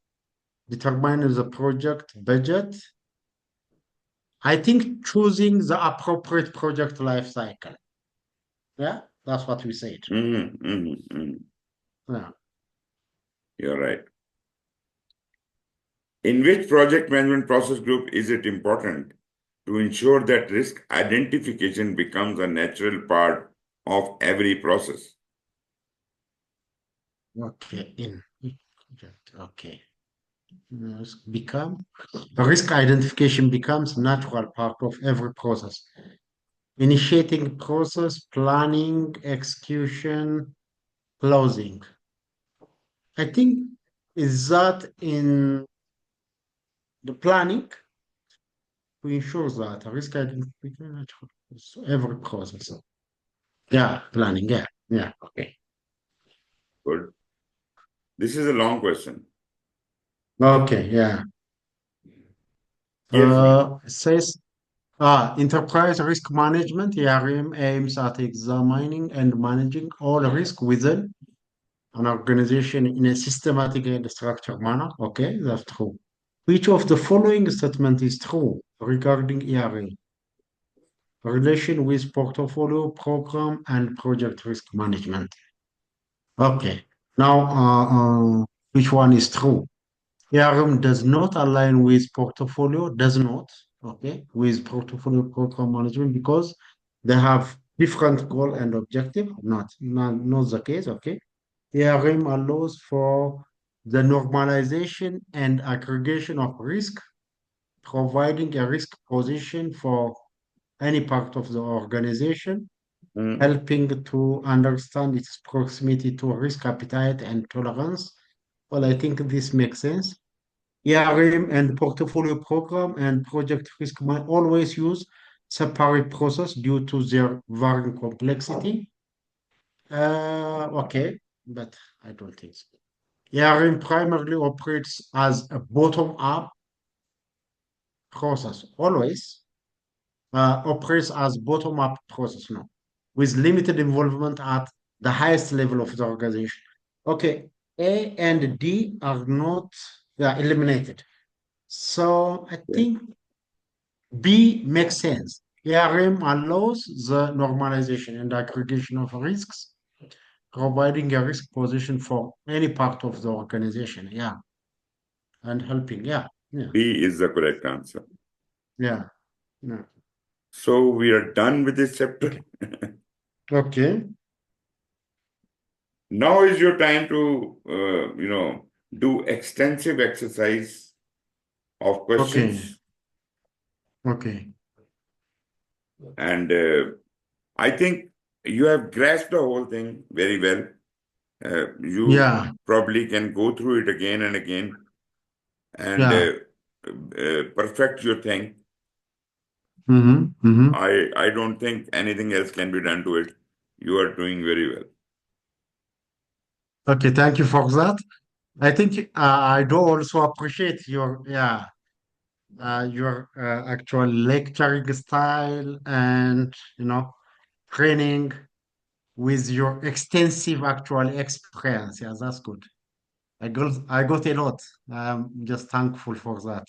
Determine the project budget. I think choosing the appropriate project life cycle. Yeah, that's what we said. Yeah. You're right. In which project management process group is it important to ensure that risk identification becomes a natural part of every process? Okay. Okay. Risk identification becomes natural part of every process. Initiating process, planning, execution, closing. I think is that in the planning to ensure that risk identification natural every process. Yeah, planning. Yeah, yeah. Okay. Good. This is a long question. Okay. Yeah. Hear me. It says enterprise risk management, ERM, aims at examining and managing all risk within an organization in a systematic and structured manner. Okay, that's true. Which of the following statement is true regarding ERM? Relation with portfolio, program, and project risk management. Okay, now which one is true? ERM does not align with portfolio, does not, okay, with portfolio program management because they have different goal and objective. Not the case, okay. ARM allows for the normalization and aggregation of risk, providing a risk position for any part of the organization, Mm. helping to understand its proximity to risk appetite and tolerance. Well, I think this makes sense. ERM and portfolio program and project risk might always use separate process due to their varying complexity. Okay, but I don't think so. ERM primarily operates as a bottom-up process, always operates as bottom-up process now, with limited involvement at the highest level of the organization. Okay, A and D are not, they are eliminated. So I Okay. think B makes sense. ARM allows the normalization and aggregation of risks, providing a risk position for any part of the organization. Yeah, and helping. Yeah, yeah, B is the correct answer. yeah, yeah. So we are done with this chapter. Okay. Now is your time to, do extensive exercise of Okay. questions. Okay. And I think you have grasped the whole thing very well. You Yeah. probably can go through it again and again and Yeah. perfect your thing. Mm-hmm. Mm-hmm. I don't think anything else can be done to it. You are doing very well. Okay. Thank you for that. I think I do also appreciate your actual lecturing style and training with your extensive actual experience. Yeah, that's good. I got a lot. I'm just thankful for that.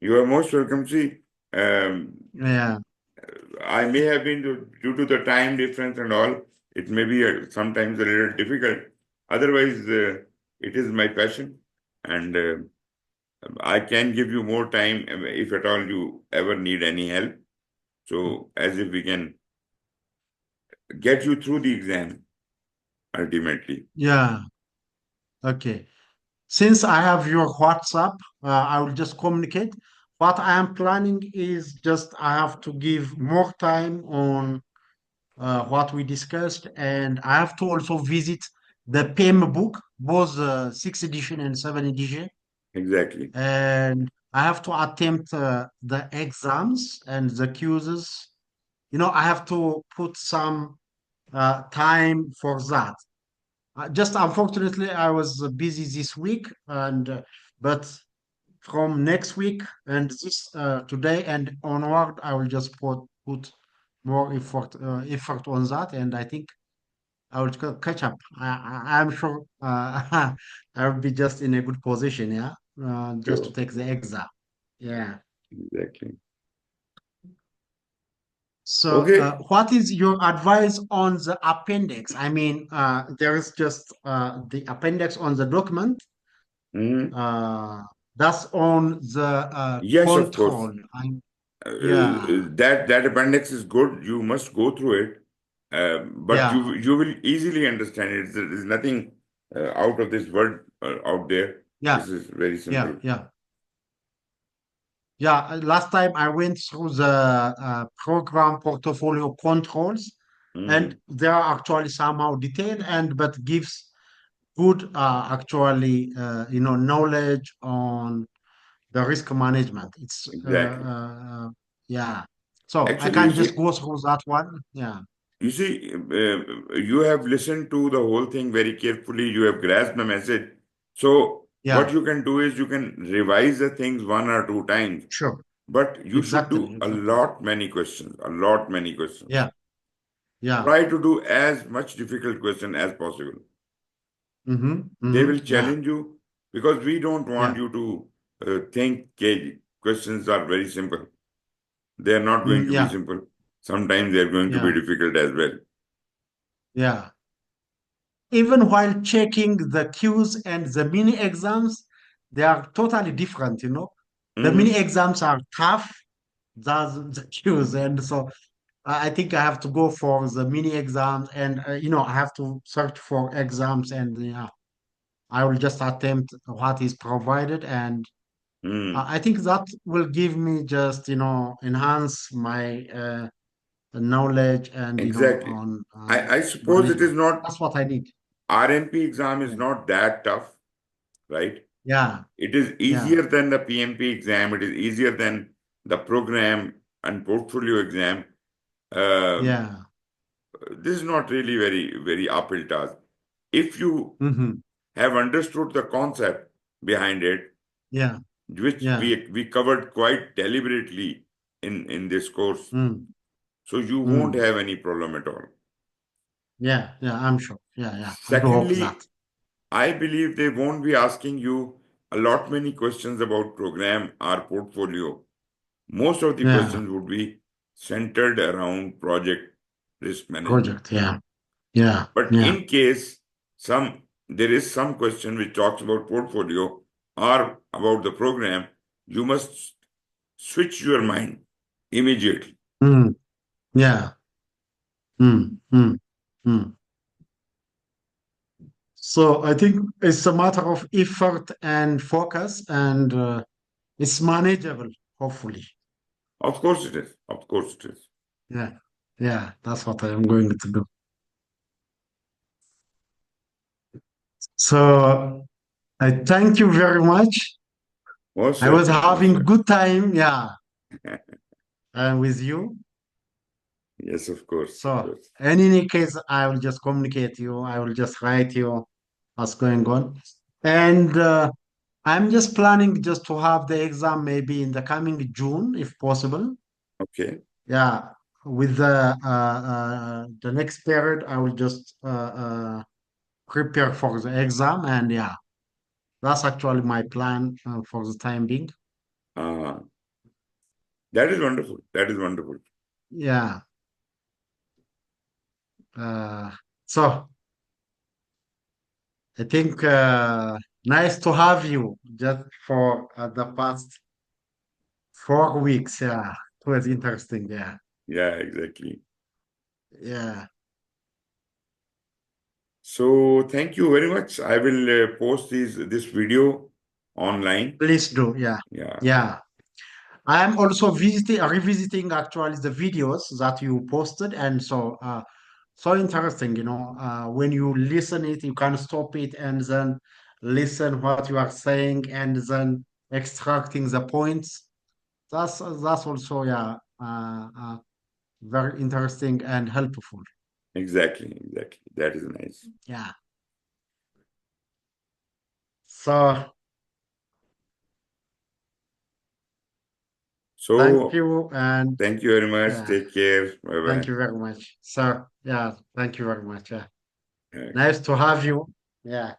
You are most welcome. See, um, Yeah. I may have been due to the time difference and all, it may be sometimes a little difficult. Otherwise, it is my passion, and I can give you more time if at all you ever need any help. So, as if we can get you through the exam ultimately. Yeah. Okay. Since I have your WhatsApp, I will just communicate. What I am planning is just I have to give more time on what we discussed, and I have to also visit the PEM book, both sixth edition and seventh edition, Exactly. and I have to attempt the exams and the quizzes. I have to put some time for that. Just unfortunately, I was busy this week, and but from next week and this today and onward, I will just put more effort on that, and I think I will catch up. I'm sure I will be just in a good position, yeah, just to Sure. take the exam. Yeah. Exactly. So, Okay. what is your advice on the appendix? I mean, there is just the appendix on the document. Mhm. Uh, that's on the Yes, of course. control. Yeah, That appendix is good. You must go through it, but yeah, you will easily understand it. There's nothing out of this world out there. yeah, This is very yeah, simple. yeah. Yeah, last time I went through the program portfolio controls, and Mhm. they are actually somehow detailed and but gives good actually knowledge on the risk management. It's Exactly. yeah. So I Actually, can just go through that one. Yeah, you see, you have listened to the whole thing very carefully. You have grasped the message. So what yeah, you can do is you can revise the things one or two times, sure. but you should Exactly, do exactly. a lot many questions. Yeah, yeah. Try to do as much difficult question as possible. Mm-hmm, They mm-hmm. will Yeah, challenge you because we don't want yeah. you to think okay, questions are very simple. They are not going Mm, to be yeah, simple. Sometimes they are going to be yeah, difficult as well. yeah. Even while checking the Qs and the mini exams, they are totally different, you know. The mini Mhm. exams are tough than the Qs. And so I think I have to go for the mini exams and, I have to search for exams and, yeah, I will just attempt what is provided. And Mhm. I think that will give me just, enhance my knowledge and, Exactly. on I suppose it is management. not That's what I need. RMP exam is Yeah. not that tough, right? Yeah. It is Yeah. easier than the PMP exam. It is easier than the program and portfolio exam. Um, Yeah. this is not really very uphill task. If you Hmm. have understood the concept behind it, Yeah. which Yeah. we covered quite deliberately in this course, Mm. so you won't Mm. have any problem at all. Yeah. Yeah. I'm sure. Yeah. Yeah. I do hope that. Secondly, I believe they won't be asking you a lot many questions about program or portfolio. Most of the Yeah. questions would be centered around project risk management. Project. Yeah. Yeah. But Yeah. in case there is some question which talks about portfolio or about the program, you must switch your mind immediately. Mm. Yeah. Mm. Mm. Mm. So I think it's a matter of effort and focus, and it's manageable, hopefully. Of course it is. Of course it is. Yeah. Yeah. That's what I am going to do. So I thank you very much. Most I was welcome. Most having welcome. good time. Yeah. With you. Yes, of course. Of So, course. in any case, I will just communicate you. I will just write you what's going on. And I'm just planning just to have the exam maybe in the coming June, if possible. Okay. Yeah, with the next period, I will just prepare for the exam. And yeah, that's actually my plan for the time being. Uh, that is wonderful. That is wonderful. Yeah. Uh, so I think nice to have you just for the past 4 weeks. Yeah, it was interesting. Yeah, Yeah, exactly. yeah. So thank you very much. I will post this video online. Please do. Yeah, Yeah. yeah. I am also revisiting actually the videos that you posted, and so so interesting. When you listen it, you can stop it and then listen what you are saying, and then extracting the points. That's also yeah, very interesting and helpful. Exactly. Exactly. That is nice. Yeah. So thank So you and thank you very much. yeah, Take care. Bye thank bye. you very much, sir. Yeah, thank you very much. Yeah. Okay. Nice to have you. Yeah.